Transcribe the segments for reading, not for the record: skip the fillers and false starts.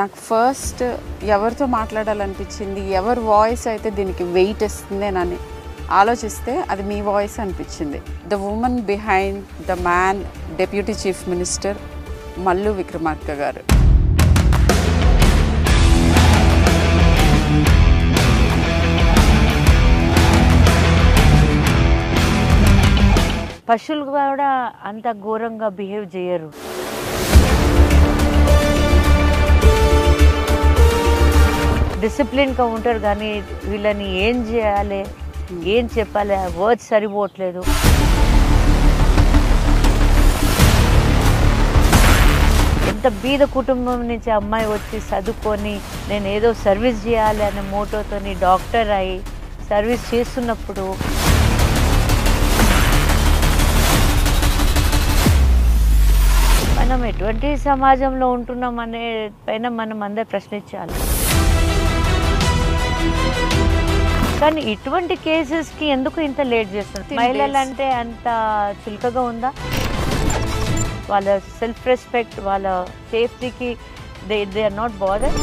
నాకు ఫస్ట్ ఎవరితో మాట్లాడాలనిపించింది, ఎవరి వాయిస్ అయితే దీనికి వెయిట్ ఇస్తుంది అని ఆలోచిస్తే అది మీ వాయిస్ అనిపించింది. The woman behind the man, deputy chief minister Mallu Vikramarka గారు. పశువులు కూడా అంత ఘోరంగా బిహేవ్ చేయరు. డిసిప్లిన్గా ఉంటారు, కానీ వీళ్ళని ఏం చేయాలి, ఏం చెప్పాలి, వర్డ్స్ సరిపోవట్లేదు. ఎంత బీద కుటుంబం నుంచి అమ్మాయి వచ్చి చదువుకొని నేను ఏదో సర్వీస్ చేయాలి అనే మోటోతోని డాక్టర్ అయి సర్వీస్ చేస్తున్నప్పుడు మనం ఎటువంటి సమాజంలో ఉంటున్నాం అనే పైన మనం అందరూ ప్రశ్నించాలి. కానీ ఇటువంటి కేసెస్కి ఎందుకు ఇంత లేట్ చేస్తున్నారు? మహిళలు అంటే అంత చులకగా ఉందా? వాళ్ళ సెల్ఫ్ రెస్పెక్ట్, వాళ్ళ సేఫ్టీకి దే ఆర్ నాట్ బాదర్.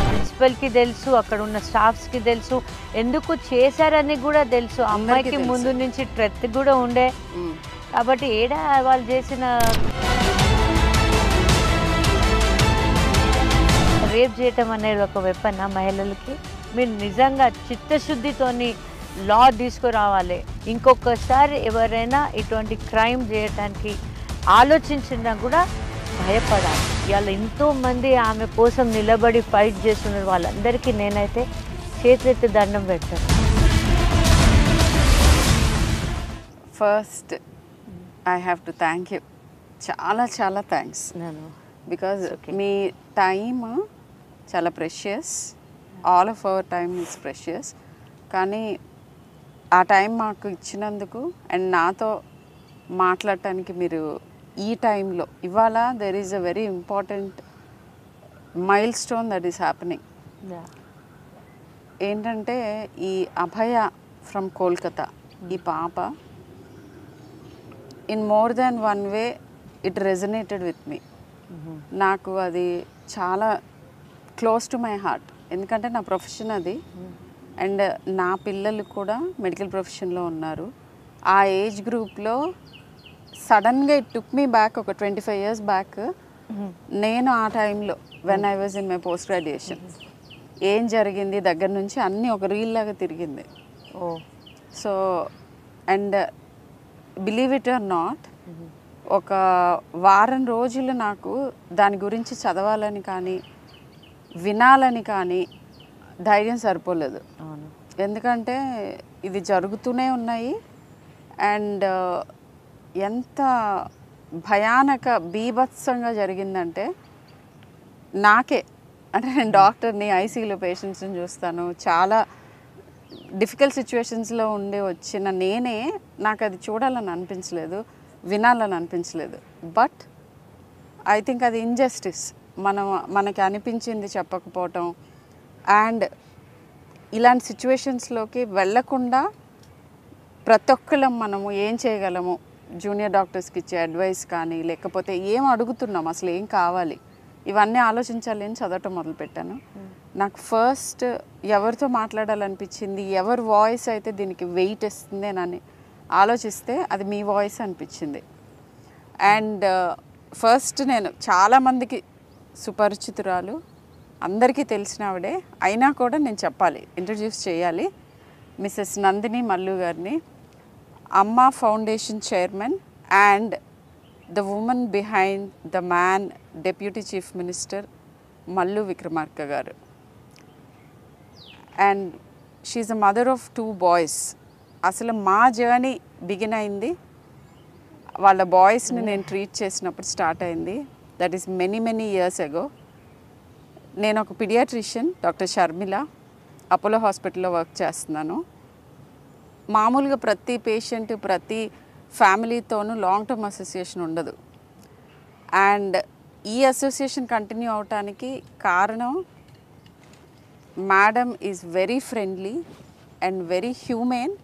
ప్రిన్సిపల్కి తెలుసు, అక్కడ ఉన్న స్టాఫ్స్కి తెలుసు, ఎందుకు చేశారని కూడా తెలుసు. అమ్మాయికి ముందు నుంచి ట్రెత్ కూడా ఉండే, కాబట్టి ఏడా వాళ్ళు చేసిన రేప్ చేయటం అనేది ఒక వెపన్ మహిళలకి. మీరు నిజంగా చిత్తశుద్ధితోని లా తీసుకురావాలి. ఇంకొకసారి ఎవరైనా ఇటువంటి క్రైమ్ చేయటానికి ఆలోచించినా కూడా భయపడాలి. ఇవాళ ఎంతోమంది ఆమె కోసం నిలబడి ఫైట్ చేస్తున్నారు. వాళ్ళందరికీ నేనైతే చేతులెత్తి దండం పెడతాను. First I have to thank you. చాలా చాలా థ్యాంక్స్. బికాజ్ మీ టైమ్ చాలా precious. All of our time is precious. కానీ ఆ టైం మాకు ఇచ్చినందుకు అండ్ నాతో మాట్లాడటానికి మీరు ఈ టైంలో ఇవాళ there is a very important milestone that is happening. ఏంటంటే ఈ అభయ ఫ్రమ్ కోల్కతా, ఈ పాప in more than one way it resonated with me. నాకు అది చాలా క్లోజ్ టు మై హార్ట్. ఎందుకంటే నా ప్రొఫెషన్ అది, అండ్ నా పిల్లలు కూడా మెడికల్ ప్రొఫెషన్లో ఉన్నారు. ఆ ఏజ్ గ్రూప్లో సడన్గా ఇట్ టుక్ మీ బ్యాక్. ఒక 25 years బ్యాక్ నేను ఆ టైంలో when I was in my post graduation ఏం జరిగింది దగ్గర నుంచి అన్నీ ఒక రీల్ లాగా తిరిగింది. So and believe it or not, ఒక వారం రోజులు నాకు దాని గురించి చదవాలని కానీ వినాలని కానీ ధైర్యం సరిపోలేదు. ఎందుకంటే ఇది జరుగుతూనే ఉన్నాయి. అండ్ ఎంత భయానక బీభత్సంగా జరిగిందంటే నాకే, అంటే నేను డాక్టర్ని, ఐసీయూలో పేషెంట్స్ని చూస్తాను, చాలా డిఫికల్ట్ సిచ్యువేషన్స్లో ఉండి వచ్చిన నేనే నాకు అది చూడాలని అనిపించలేదు, వినాలని అనిపించలేదు. బట్ ఐ థింక్ అది ఇంజస్టిస్. మనకి అనిపించింది చెప్పకపోవటం, అండ్ ఇలాంటి సిచ్యువేషన్స్లోకి వెళ్ళకుండా ప్రతి ఒక్కళ్ళం మనము ఏం చేయగలము, జూనియర్ డాక్టర్స్కి ఇచ్చే అడ్వైస్ కానీ, లేకపోతే ఏం అడుగుతున్నాం, అసలు ఏం కావాలి, ఇవన్నీ ఆలోచించాలి అని చదవటం మొదలుపెట్టాను. నాకు ఫస్ట్ ఎవరితో మాట్లాడాలనిపించింది, ఎవరి వాయిస్ అయితే దీనికి వెయిట్ ఇస్తుంది అని ఆలోచిస్తే అది మీ వాయిస్ అనిపించింది. అండ్ ఫస్ట్ నేను చాలామందికి సుపరిచితురాలు, అందరికీ తెలిసిన ఆవిడే, అయినా కూడా నేను చెప్పాలి, ఇంట్రడ్యూస్ చేయాలి. మిసెస్ నందిని మల్లు గారిని, Amma foundation chairman and the woman behind the man, deputy chief minister Mallu Vikramarka గారు. And she's a mother of 2 boys. అసలు మా జర్నీ బిగిన్ అయింది వాళ్ళ బాయ్స్ని నేను ట్రీట్ చేసినప్పుడు స్టార్ట్ అయింది. That is many years ago. నేను ఒక పీడియాట్రిషియన్, డాక్టర్ షర్మిల, అపోలో హాస్పిటల్లో వర్క్ చేస్తున్నాను. మామూలుగా ప్రతి పేషెంట్, ప్రతి ఫ్యామిలీతోనూ లాంగ్ టర్మ్ అసోసియేషన్ ఉండదు. అండ్ ఈ అసోసియేషన్ కంటిన్యూ అవటానికి కారణం madam is very friendly and very human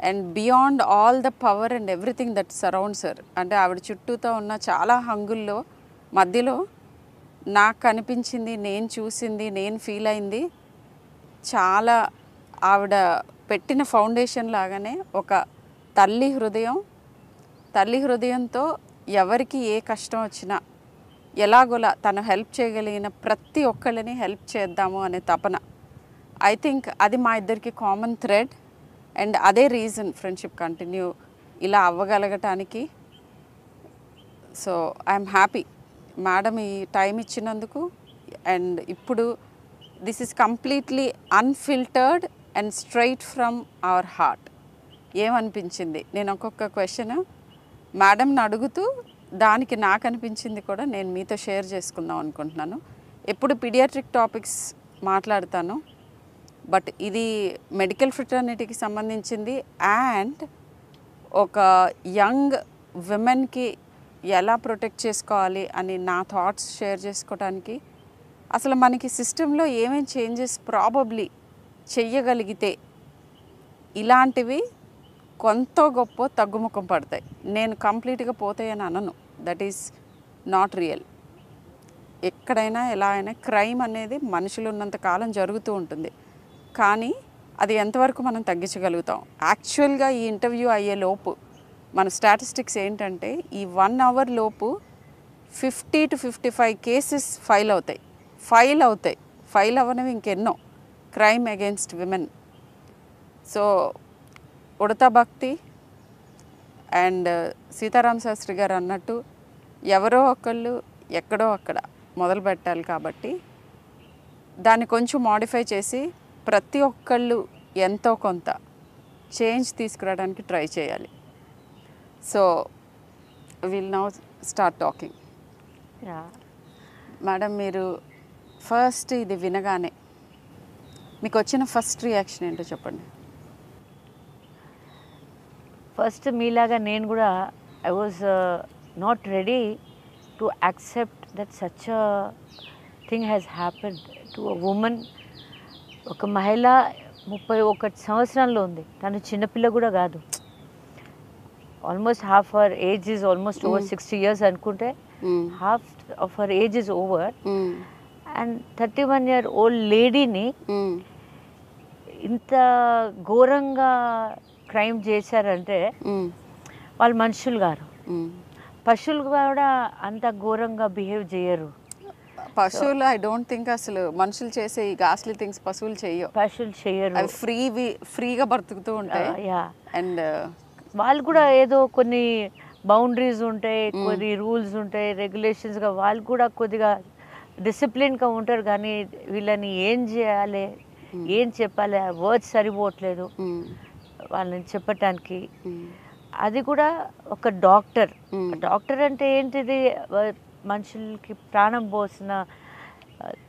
and beyond all the power and everything that surrounds her. అంటే ఆవిడ చుట్టూతో ఉన్న చాలా హంగుల్లో మధ్యలో నాకు కనిపించింది, నేను చూసింది, నేను ఫీల్ అయింది చాలా ఆవిడ పెట్టిన ఫౌండేషన్ లాగానే ఒక తల్లి హృదయంతో ఎవరికి ఏ కష్టం వచ్చినా ఎలాగోలా తను హెల్ప్ చేయగలిగిన ప్రతి ఒక్కళ్ళని హెల్ప్ చేద్దాము అనే తపన. ఐ థింక్ అది మా ఇద్దరికి కామన్ థ్రెడ్ అండ్ అదే రీజన్ ఫ్రెండ్షిప్ కంటిన్యూ ఇలా అవ్వగలగటానికి. సో ఐఎమ్ హ్యాపీ మేడం ఈ టైం ఇచ్చినందుకు. అండ్ ఇప్పుడు this is completely unfiltered and straight from our heart. ఏమనిపించింది నేను ఒక్కొక్క క్వశ్చన్ మేడంని అడుగుతూ దానికి నాకు అనిపించింది కూడా నేను మీతో షేర్ చేసుకుందాం అనుకుంటున్నాను. ఎప్పుడు పీడియాట్రిక్ టాపిక్స్ మాట్లాడతాను, బట్ ఇది మెడికల్ ఫ్రెటర్నిటీకి సంబంధించింది అండ్ ఒక యంగ్ విమెన్కి ఎలా ప్రొటెక్ట్ చేసుకోవాలి అని నా థాట్స్ షేర్ చేసుకోవడానికి. అసలు మనకి సిస్టంలో ఏమేమి చేంజెస్ ప్రాబబ్లీ చెయ్యగలిగితే ఇలాంటివి కొంత గొప్ప తగ్గుముఖం పడతాయి. నేను కంప్లీట్గా పోతాయని అనను, దట్ ఈస్ నాట్ రియల్. ఎక్కడైనా ఎలా అయినా క్రైమ్ అనేది మనుషులు ఉన్నంత కాలం జరుగుతూ ఉంటుంది, కానీ అది ఎంతవరకు మనం తగ్గించగలుగుతాం. యాక్చువల్గా ఈ ఇంటర్వ్యూ అయ్యే లోపు మన స్టాటిస్టిక్స్ ఏంటంటే ఈ 1 hour లోపు 50 to 55 కేసెస్ ఫైల్ అవుతాయి. ఫైల్ అవ్వనివి ఇంకెన్నో crime against women. So Udatha భక్తి అండ్ సీతారాం శాస్త్రి గారు అన్నట్టు ఎవరో ఒకళ్ళు ఎక్కడో అక్కడ మొదలు పెట్టాలి. కాబట్టి దాన్ని కొంచెం మోడిఫై చేసి ప్రతి ఒక్కళ్ళు ఎంతో కొంత చేంజ్ తీసుకురావడానికి ట్రై చేయాలి. So will now start talking. Madam, మీరు ఫస్ట్ ఇది వినగానే మీకు వచ్చిన ఫస్ట్ రియాక్షన్ ఏంటో చెప్పండి. ఫస్ట్ మీలాగా నేను కూడా I was not ready to accept that such a thing has happened to a women. ఒక మహిళ 31 సంవత్సరాల్లో ఉంది, తను చిన్నపిల్ల కూడా కాదు. Almost half hour age is almost over 60 years అనుకుంటే half of our age is over. And 31-year-old లేడీని ఇంత ఘోరంగా క్రైమ్ చేశారంటే వాళ్ళు మనుషులు గారు. పశువులు కూడా అంత ఘోరంగా బిహేవ్ చేయరు. పశువులు ఐ డోంట్ థింక్ అసలు మనుషులు చేసే ఈ గాస్లీ థింగ్స్ పశువులు చేయరు. అవి ఫ్రీగా బ్రతుకుతూ ఉంటాయి. అండ్ వాళ్ళు కూడా ఏదో కొన్ని బౌండరీస్ ఉంటాయి, కొన్ని రూల్స్ ఉంటాయి, రెగ్యులేషన్స్గా వాళ్ళు కూడా కొద్దిగా డిసిప్లిన్గా ఉంటారు. కానీ వీళ్ళని ఏం చేయాలి, ఏం చెప్పాలి, వర్డ్స్ సరిపోవట్లేదు వాళ్ళని చెప్పటానికి. అది కూడా ఒక డాక్టర్ అంటే ఏంటిది, మనుషులకి ప్రాణం పోసిన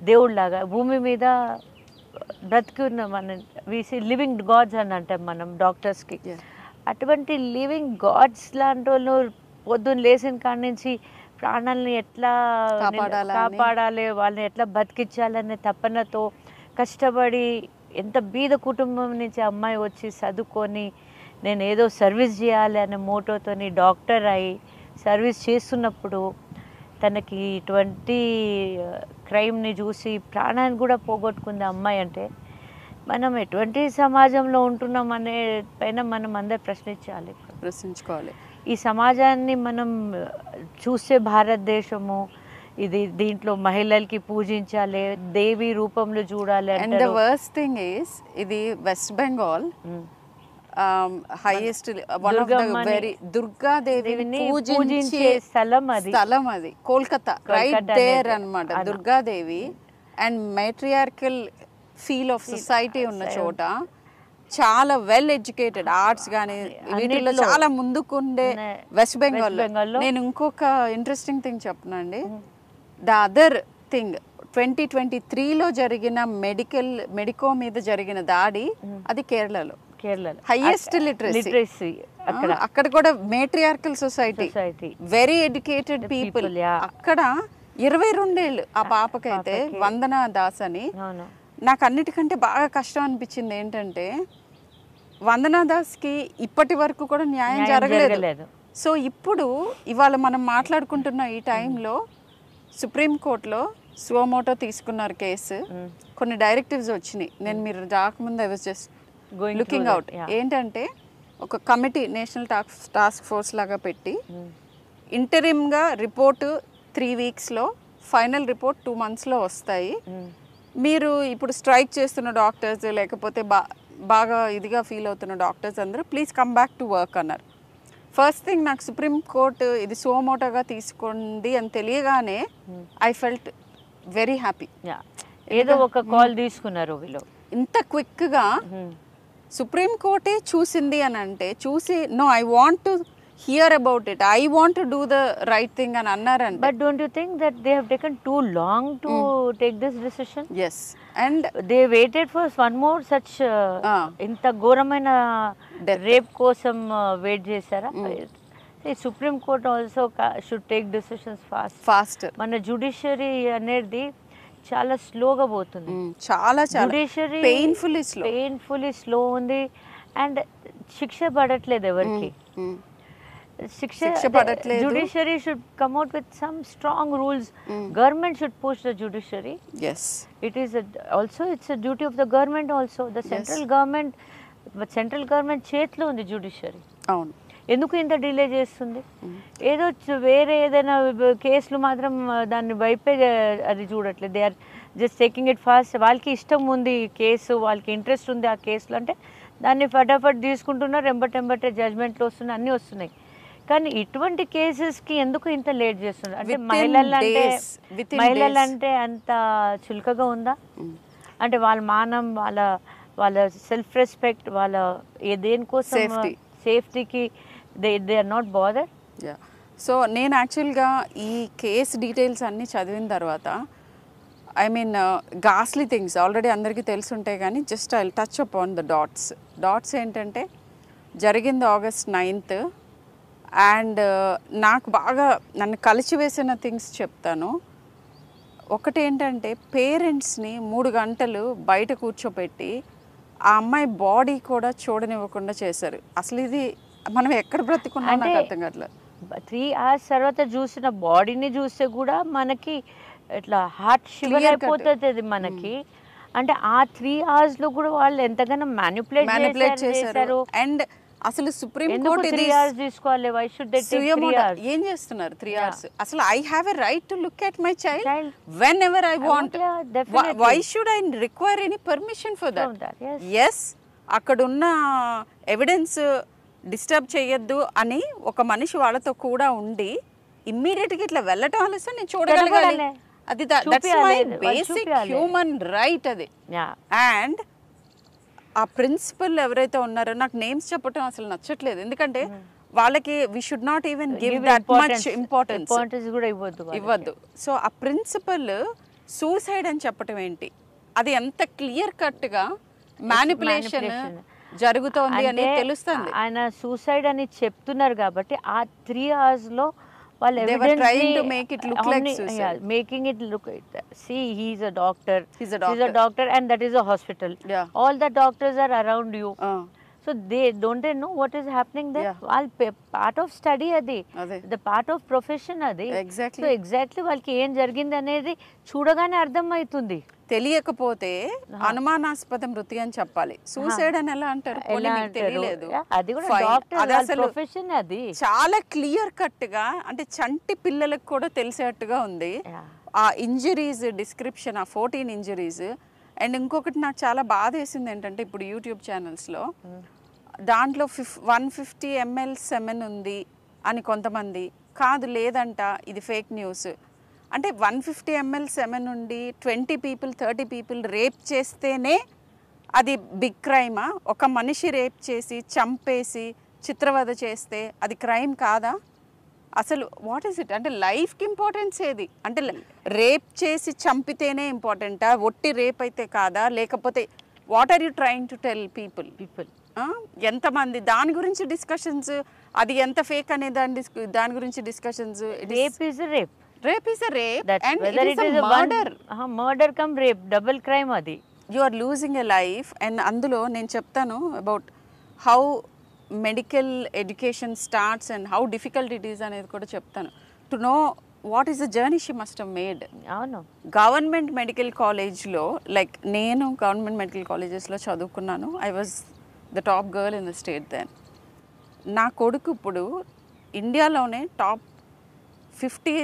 దేవుళ్ళలాగా భూమి మీద బ్రతికి ఉన్న మన లివింగ్ గాడ్స్ అని అంటాం మనం డాక్టర్స్కి. అటువంటి లివింగ్ గాడ్స్ లాంటి వాళ్ళు పొద్దున్న లేచిన కాడి నుంచి ప్రాణాలని ఎట్లా కాపాడాలి, వాళ్ళని ఎట్లా బతికించాలనే తపనతో కష్టపడి ఎంత బీద కుటుంబం నుంచి అమ్మాయి వచ్చి చదువుకొని నేను ఏదో సర్వీస్ చేయాలి అనే మోటోతోని డాక్టర్ అయి సర్వీస్ చేస్తున్నప్పుడు తనకి ఇటువంటి క్రైమ్ని చూసి ప్రాణాన్ని కూడా పోగొట్టుకుంది అమ్మాయి అంటే మనం ఎటువంటి సమాజంలో ఉంటున్నాం అనే పైన మనం అందరు ప్రశ్నించుకోవాలి. ఈ సమాజాన్ని మనం చూసే భారతదేశము ఇది, దీంట్లో మహిళలకి పూజించాలి, దేవి రూపంలో చూడాలి. And the worst thing is ఇది West Bengal highest one of the very దుర్గాదేవిని పూజించే స్థలం అది కోల్కతా రైట్ దేర్ అన్నమాట. Durgadevi and matriarchal feel of society ఉన్న చోట చాలా వెల్ ఎడ్యుకేటెడ్ ఆర్ట్స్ కానీ వీటిల్లో చాలా ముందుకుండే వెస్ట్ బెంగాల్. నేను ఇంకొక ఇంట్రెస్టింగ్ థింగ్ చెప్పనండి. ద అదర్ థింగ్ 2023లో జరిగిన మెడికో మీద జరిగిన దాడి అది కేరళలో హైయెస్ట్ లిటరసీ. అక్కడ కూడా matriarchal society, very educated people. అక్కడ 22 ఏళ్ళు ఆ పాపకైతే వందనా దాస్ అని. నాకు అన్నిటికంటే బాగా కష్టం అనిపించింది ఏంటంటే వందనా దాస్కి ఇప్పటి వరకు కూడా న్యాయం జరగలేదు. సో ఇప్పుడు ఇవాళ మనం మాట్లాడుకుంటున్న ఈ టైంలో సుప్రీంకోర్టులో సుమోటో తీసుకున్నారు కేసు. కొన్ని డైరెక్టివ్స్ వచ్చినాయి. నేను మీరు రాకముందు I was just looking out. ఏంటంటే ఒక కమిటీ నేషనల్ టాస్క్ ఫోర్స్ లాగా పెట్టి ఇంటరిమ్గా రిపోర్టు 3 వీక్స్లో, ఫైనల్ రిపోర్ట్ 2 మంత్స్లో వస్తాయి. మీరు ఇప్పుడు స్ట్రైక్ చేస్తున్న డాక్టర్స్ లేకపోతే బాగా ఇదిగా ఫీల్ అవుతున్న డాక్టర్స్ అందరూ please come back to work అన్నారు. ఫస్ట్ థింగ్ నాకు సుప్రీంకోర్టు ఇది సుమోటోగా తీసుకోండి అని తెలియగానే ఐ ఫెల్ట్ వెరీ హ్యాపీ. ఏదో ఒక కాల్ తీసుకున్నారు వీళ్ళు. ఇంత క్విక్గా సుప్రీంకోర్టే చూసింది అని అంటే చూసి no I want to hear about it, I want to do the right thing అని అన్నారంటే. But don't you think that they have taken too long to take this decision? Yes, and they waited for one more such ఇంత ఘోరమైన rape కోసం wait చేశారా? Supreme court also should take decisions fast. మన judiciary అనేది చాలా స్లోగా పోతుంది, చాలా జ్యుడిషియరీ పెయిన్ఫుల్లీ స్లో ఉంది. అండ్ శిక్ష పడట్లేదు ఎవరికి, శిక్ష పడట్లేదు. Judiciary should come out with some strong rules. Government should push the judiciary. Yes. It's a duty of the government also. The central government చేతిలో ఉంది judiciary. అవును. ఎందుకు ఇంత డిలే చేస్తుంది? ఏదో వేరే ఏదైనా కేసులు మాత్రం దాన్ని వైపే అది చూడట్లేదు. They are just taking it fast. వాళ్ళకి ఇష్టం ఉంది కేసు, వాళ్ళకి ఇంట్రెస్ట్ ఉంది ఆ కేసులో అంటే దాన్ని ఫటాఫట్ తీసుకుంటున్నారు. ఎంబటే జడ్జ్మెంట్లు వస్తున్నాయి, అన్నీ వస్తున్నాయి. కానీ ఇటువంటి కేసెస్కి ఎందుకు ఇంత లేట్ చేస్తున్నారు? అంటే మహిళలంటే అంత చులకగా ఉందా? అంటే వాళ్ళ మానం, వాళ్ళ సెల్ఫ్ రెస్పెక్ట్, వాళ్ళ దేనికోసం సేఫ్టీకి they are not bother. So నేను యాక్చువల్గా ఈ కేస్ డీటెయిల్స్ అన్నీ చదివిన తర్వాత ఐ మీన్ గాస్లీ థింగ్స్ ఆల్రెడీ అందరికీ తెలుసుంటాయి కానీ just I touch upon the dots ఏంటంటే జరిగింది August 9th. అండ్ నాకు బాగా నన్ను కలిచివేసిన థింగ్స్ చెప్తాను. ఒకటి ఏంటంటే పేరెంట్స్ని 3 గంటలు బయట కూర్చోపెట్టి ఆ అమ్మాయి బాడీ కూడా చూడనివ్వకుండా చేశారు. అసలు ఇది మనం ఎక్కడ బ్రతికున్నా నాకు అర్థం కావట్లేదు. 3 hours తర్వాత చూసిన బాడీని చూస్తే కూడా మనకి ఇట్లా హార్ట్ షివర్ అయిపోతుంది మనకి. అంటే ఆ 3 hours లో కూడా వాళ్ళు ఎంతగానో మ్యానిపులేట్ చేశారు. అండ్ అసలు సుప్రీం కోర్ట్ తీసుకోవాలి. Why should they take 3 hours? ఏం చేస్తున్నారు 3 hours? అసలు I have a right to look at my child whenever I want. Why should I require any permission for that? Yes, అక్కడున్న evidence disturb చేయొద్దు అని ఒక మనిషి వాళ్ళతో కూడా ఉండి ఇమ్మీడియట్గా ఇట్లా వెళ్ళటం ఆలస్యం నేను చూడగలగాలి. అది that's my basic human right అది. అండ్ ఆ ప్రిన్సిపల్ ఎవరైతే ఉన్నారో నాకు నేమ్స్ చెప్పడం అసలు నచ్చట్లేదు. ఎందుకంటే వాళ్ళకి we should not even give that much importance కూడా ఇవ్వద్దు. సో ఆ ప్రిన్సిపల్ సూసైడ్ అని చెప్పడం ఏంటి? అది ఎంత క్లియర్ కట్గా మ్యానిపులేషన్ జరుగుతోంది అని తెలుస్తుంది. ఆయన సూసైడ్ అని చెప్తున్నారు కాబట్టి ఆ 3 hours లో వాళ్ళు making it look see he's a doctor and that is a hospital. All the doctors are around you. So they know what is happening there. All part of study adi, the part of profession adi. So exactly వాళ్ళకి ఏం జరిగింది అనేది చూడగానే అర్థం అవుతుంది. తెలియకపోతే అనుమానాస్పద మృతి అని చెప్పాలి. సూసైడ్ అని ఎలా అంటారు? తెలియలేదు. అది చాలా క్లియర్ కట్ గా, అంటే చంటి పిల్లలకు కూడా తెలిసేట్టుగా ఉంది ఆ ఇంజరీస్ డిస్క్రిప్షన్, ఆ 14 ఇంజరీస్. అండ్ ఇంకొకటి నాకు చాలా బాధ వేసింది ఏంటంటే ఇప్పుడు యూట్యూబ్ ఛానల్స్లో దాంట్లో 150 ml సెమెన్ ఉంది అని కొంతమంది, కాదు లేదంట ఇది ఫేక్ న్యూస్. అంటే 150 ml సెమెన్ నుండి 20 people 30 people రేప్ చేస్తేనే అది బిగ్ క్రైమా? ఒక మనిషి రేప్ చేసి చంపేసి చిత్రవద చేస్తే అది క్రైమ్ కాదా? అసలు వాట్ ఈస్ ఇట్? అంటే లైఫ్కి ఇంపార్టెన్స్ ఏది? అంటే రేప్ చేసి చంపితేనే ఇంపార్టెంటా? ఒట్టి రేప్ అయితే కాదా? లేకపోతే what are you trying to tell people? ఎంతమంది దాని గురించి డిస్కషన్స్, అది ఎంత ఫేక్ అనే దాని గురించి discussions. Rape is rape, rape is a rape and whether it is murder come rape, double crime అది. You are losing a life. and అందులో నేను చెప్తాను about how medical education starts and how difficult it is అనేది కూడా చెప్తాను. To know what is the journey she must have made. అవును. Government medical కాలేజ్లో like నేను గవర్నమెంట్ మెడికల్ కాలేజెస్లో చదువుకున్నాను. I was the top girl in the state then. నా కొడుకు ఇప్పుడు ఇండియాలోనే టాప్ 50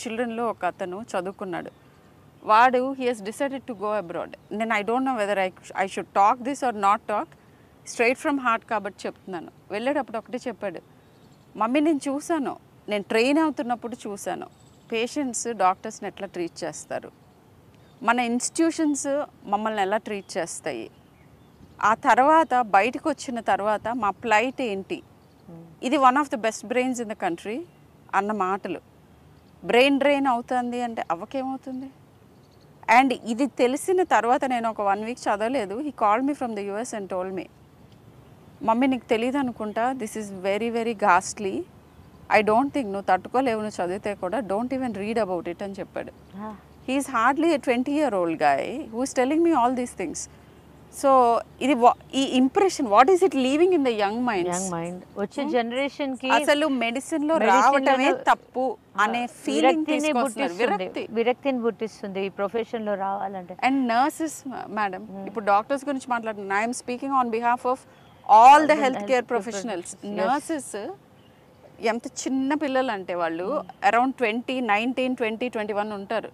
చిల్డ్రన్లో ఒక అతను చదువుకున్నాడు. వాడు he he's decided to go abroad. నేను I don't know whether I should talk this or not talk, straight from heart కాబట్టి చెప్తున్నాను. వెళ్ళేటప్పుడు ఒకటే చెప్పాడు, మమ్మీ నేను చూశాను, నేను ట్రైన్ అవుతున్నప్పుడు చూశాను పేషెంట్స్ డాక్టర్స్ని ఎట్లా ట్రీట్ చేస్తారు, మన ఇన్స్టిట్యూషన్స్ మమ్మల్ని ఎలా ట్రీట్ చేస్తాయి, ఆ తర్వాత బయటకు వచ్చిన తర్వాత మా ప్లైట్ ఏంటి, ఇది one of the best brains in the country అన్న మాటలు. బ్రెయిన్ డ్రైన్ అవుతుంది అంటే అవ్వకేమవుతుంది. అండ్ ఇది తెలిసిన తర్వాత నేను ఒక 1 వీక్ చదవలేదు. He called me from the US and told me, mummy నీకు తెలియదు అనుకుంటా, this is very very ghastly, I don't think నువ్వు తట్టుకోలేవు, నువ్వు చదివితే కూడా don't even read about it అని చెప్పాడు. He's hardly a 20-year-old guy who is telling me all these things. So ఇది ఈ impression what is it leaving in the young mind. వచ్చే జనరేషన్ కి అసలు మెడిసిన్ లో రావటమే తప్పు అనే ఫీలింగ్ విరక్తిని పుట్టిస్తుంది ఈ ప్రొఫెషన్ లో రావాలంటే. అండ్ నర్సెస్ మేడం, ఇప్పుడు డాక్టర్స్ గురించి మాట్లాడుతున్నాను, I'm speaking on behalf of all the health care professionals. Nurses ఎంత చిన్న పిల్లలు అంటే వాళ్ళు అరౌండ్ 20, 19, 20, 21 ఉంటారు.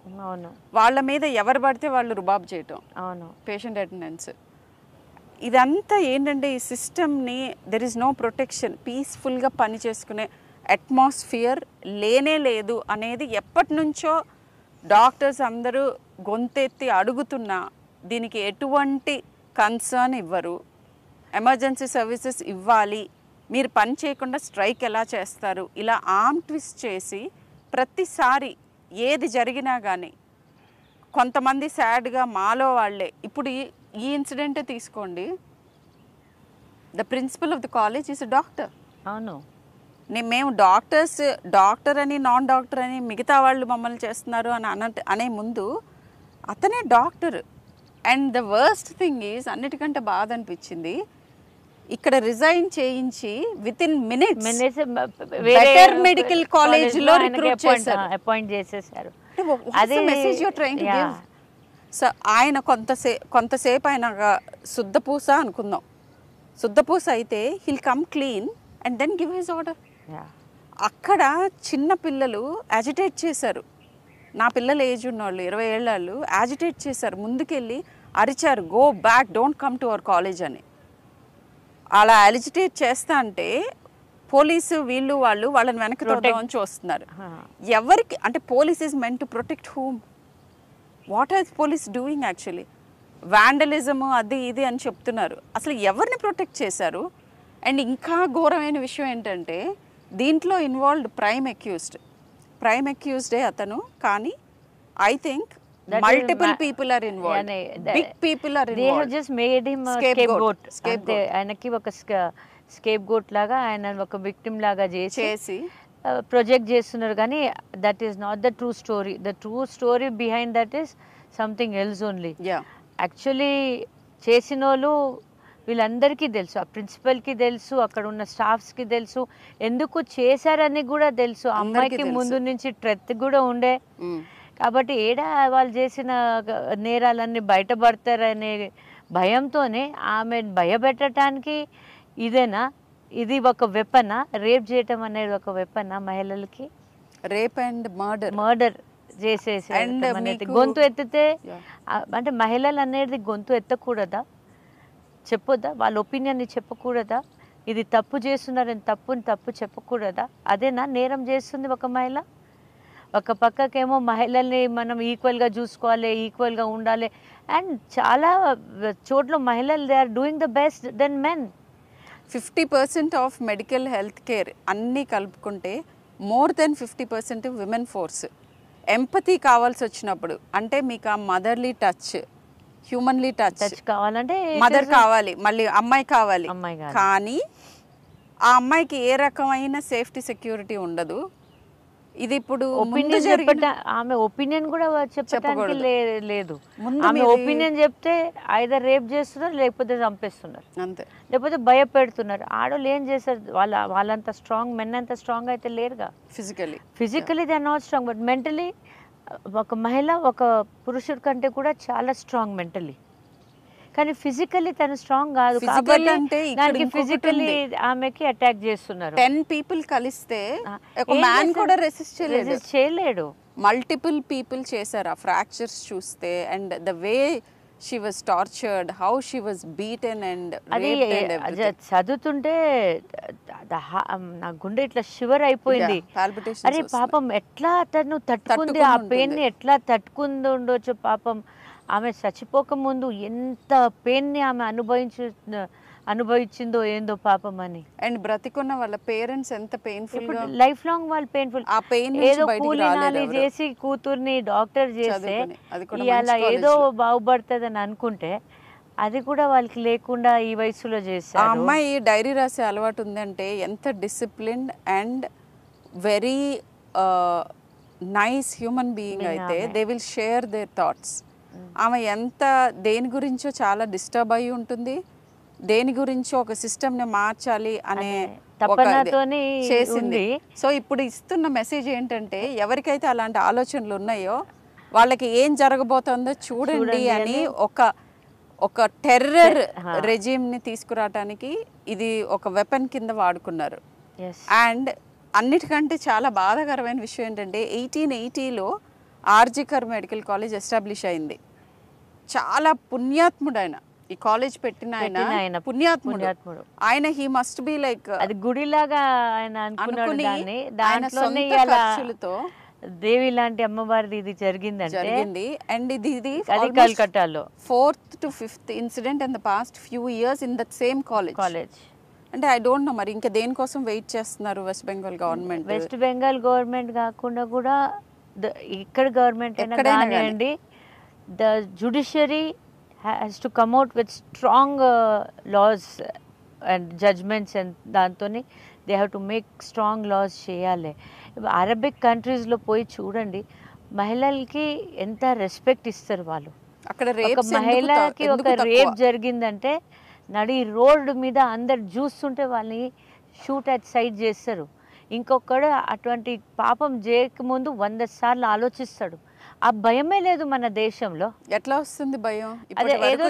వాళ్ళ మీద ఎవరు పడితే వాళ్ళు రుబాబ్ చేయటం, పేషెంట్ అటెండెన్స్, ఇదంతా ఏంటంటే ఈ సిస్టమ్ని దెర్ ఈజ్ నో ప్రొటెక్షన్, పీస్ఫుల్గా పని చేసుకునే అట్మాస్ఫియర్ లేనే లేదు అనేది ఎప్పటి నుంచో డాక్టర్స్ అందరూ గొంతెత్తి అడుగుతున్నా దీనికి ఎటువంటి కన్సర్న్ ఇవ్వరు. ఎమర్జెన్సీ సర్వీసెస్ ఇవ్వాలి, మీరు పని చేయకుండా స్ట్రైక్ ఎలా చేస్తారు, ఇలా ఆర్మ్ ట్విస్ట్ చేసి ప్రతిసారి ఏది జరిగినా కానీ కొంతమంది సాడ్గా మాలో వాళ్ళే. ఇప్పుడు ఈ ఇన్సిడెంటే తీసుకోండి, the principal of the college is a doctor. అవును, మేము డాక్టర్ అని నాన్ డాక్టర్ అని మిగతా వాళ్ళు మమ్మల్ని చేస్తున్నారు అని అనే ముందు అతనే doctor. And the worst thing is, అన్నిటికంటే బాధ అనిపించింది, ఇక్కడ రిజైన్ చేయించి within minutes better medical college లో రిక్రూట్ చేశారు, అపాయింట్ చేసేసారు. అదే message you are trying to give. So ఆయన కొంతసేపు ఆయన శుద్ధపూస అనుకుందాం, శుద్ధపూస అయితే he'll come clean and then give his order. అక్కడ చిన్న పిల్లలు యాజిటేట్ చేశారు, నా పిల్లలు ఏజ్ ఉన్నవాళ్ళు 20 ఏళ్ళ వాళ్ళు యాజిటేట్ చేశారు, ముందుకెళ్ళి అరిచారు, go back, don't come to our college అని. అలా అజిటేట్ చేస్తా అంటే పోలీసు వాళ్ళు వాళ్ళని వెనక్కి తోద్దామని చూస్తున్నారు. ఎవరికి అంటే police is meant to protect whom? What are police doing actually? Vandalism అది ఇది అని చెప్తున్నారు, అసలు ఎవరిని ప్రొటెక్ట్ చేశారు? అండ్ ఇంకా ఘోరమైన విషయం ఏంటంటే దీంట్లో ఇన్వాల్వ్డ్ ప్రైమ్ అక్యూజ్డే అతను, కానీ I think multiple people are involved, big people are involved. They have just made him a scapegoat. ఆయనకి ఒక scapegoat లాగా ఆయన ఒక victim లాగా చేసి ప్రొజెక్ట్ చేస్తున్నారు. కానీ that is not the true story. The true story behind that is something else only. Actually చేసిన వాళ్ళు వీళ్ళందరికీ తెలుసు, ఆ ప్రిన్సిపల్కి తెలుసు, అక్కడ ఉన్న స్టాఫ్స్కి తెలుసు, ఎందుకు చేశారని కూడా తెలుసు. అమ్మాయికి ముందు నుంచి ట్రెత్ కూడా ఉండే, కాబట్టి వాళ్ళు చేసిన నేరాలన్నీ బయటపడతారనే భయంతోనే ఆమె భయపెట్టడానికి ఇదేనా, ఇది ఒక వెపనా? రేప్ చేయటం అనేది ఒక వెపనా మహిళలకి? రేప్ అండ్ మర్డర్ చేసేసి గొంతు ఎత్తితే అంటే మహిళలు అనేది గొంతు ఎత్తకూడదా? చెప్పొద్దా? వాళ్ళ ఒపీనియన్ని చెప్పకూడదా? ఇది తప్పు చేస్తున్నారని తప్పు చెప్పకూడదా? అదేనా నేరం చేస్తుంది ఒక మహిళ? ఒక పక్కకేమో మహిళల్ని మనం ఈక్వల్గా చూసుకోవాలి, ఈక్వల్గా ఉండాలి, అండ్ చాలా చోట్ల మహిళలు they are doing the best than men. 50% of medical health care అన్నీ కలుపుకుంటే more than 50% women force. Empathy కావాల్సి వచ్చినప్పుడు అంటే మీకు ఆ మదర్లీ టచ్, హ్యూమన్లీ టచ్ కావాలంటే మదర్ కావాలి, మళ్ళీ అమ్మాయి కావాలి. కానీ ఆ అమ్మాయికి ఏ రకమైన సేఫ్టీ సెక్యూరిటీ ఉండదు. ఇది ఇప్పుడు ఒపీనియన్ ఆమె ఒపీనియన్ కూడా చెప్పడానికి లేదు. ఆమె ఒపీనియన్ చెప్తే ఐదర్ రేప్ చేస్తున్నారు, లేకపోతే చంపేస్తున్నారు, అంతే, లేకపోతే భయపెడుతున్నారు. ఆడోళ్ళు ఏం చేస్తారు? వాళ్ళంత స్ట్రాంగ్, మెన్ అంత స్ట్రాంగ్ అయితే లేరుగా. Physically they are not strong, but mentally ఒక మహిళ ఒక పురుషుడి కంటే కూడా చాలా స్ట్రాంగ్ మెంటలీ. కానీ ఫిజికల్లీ తను స్ట్రాంగ్ కాదు కాబట్టి దానికి ఫిజికల్లీ ఆమెకి అటాక్ చేస్తున్నారు. 10 people కలిస్తే ఒక మ్యాన్ కూడా రెసిస్ట్ చేయలేడు. మల్టిపుల్ పీపుల్ చేశారు ఆ ఫ్రాక్చర్స్ చూస్తే. And the way she was tortured, how she was beaten and అది చదువుతుంటే నా గుండె ఇట్లా షివర్ అయిపోయింది. అరే పాపం ఎట్లా తను తట్టుకుంది, ఆ పెయిన్ ని ఎట్లా తట్టుకుంది ఉండొచ్చు పాపం. ఆమె చచ్చిపోకముందు ఎంత పెయిన్ని ఆమె అనుభవించిందో ఏందో పాపం అని. అండ్ బ్రతికున్న వాళ్ళ పేరెంట్స్ ఎంత పెయిన్ఫుల్, లైఫ్ లాంగ్ వాళ్ళు పెయిన్ఫుల్. ఆ పెయిన్ ఏదో కూలినాలి చేసి కూతుర్ని డాక్టర్ చేస్తే ఇలా ఏదో బాగుపడుతుందని అనుకుంటే అది కూడా వాళ్ళకి లేకుండా ఈ వయసులో చేస్తారు. ఆ అమ్మాయి డైరీ రాసే అలవాటు ఉందంటే ఎంత disciplined and very nice human being అయితే they will share their thoughts. ఆమె ఎంత దేని గురించో చాలా డిస్టర్బ్ అయి ఉంటుంది, దేని గురించో ఒక సిస్టమ్ని మార్చాలి అనే చేసింది. సో ఇప్పుడు ఇస్తున్న మెసేజ్ ఏంటంటే ఎవరికైతే అలాంటి ఆలోచనలు ఉన్నాయో వాళ్ళకి ఏం జరగబోతుందో చూడండి అని ఒక టెర్రర్ రెజిమ్ని తీసుకురావటానికి ఇది ఒక వెపన్ కింద వాడుకున్నారు. అండ్ అన్నిటికంటే చాలా బాధాకరమైన విషయం ఏంటంటే 1880లో ఆర్జికర్ మెడికల్ కాలేజ్ ఎస్టాబ్లిష్ అయింది. చాలా పుణ్యాత్ముడు ఆయన, ఈ కాలేజ్ పెట్టిన ఆయన పుణ్యాత్ముడు. ఆయన హీ మస్ట్ బి లైక్ అది గుడిలాగా ఆయన అనుకుని దాంట్లోనే దేవి లాంటి అమ్మవారిది ఇది జరిగింది. అండ్ ఇది కల్కట్టాలో 4th to 5th incident in the past few years in that same college. అంటే ఐ డోంట్ నో మరి ఇంకా దేనికోసం వెయిట్ చేస్తున్నారు వెస్ట్ బెంగాల్ గవర్నమెంట్. వెస్ట్ బెంగాల్ గవర్నమెంట్ కాకుండా కూడా ఇక్కడ గవర్నమెంట్ అయినా కానివ్వండి, the judiciary has to come out with strong laws and judgements. And దాంతో they have to make strong laws చేయాలి. అరబిక్ కంట్రీస్లో పోయి చూడండి, మహిళలకి ఎంత రెస్పెక్ట్ ఇస్తారు వాళ్ళు. అక్కడ ఒక మహిళకి ఒక రేప్ జరిగిందంటే నడి రోడ్డు మీద అందరు చూస్తుంటే వాళ్ళని షూట్ అట్ సైడ్ చేస్తారు. ఇంకొకడు అటువంటి పాపం చేయకముందు 100 సార్లు ఆలోచిస్తాడు. ఆ భయమే లేదు మన దేశంలో. ఎట్లా వస్తుంది భయం? అదే ఏదో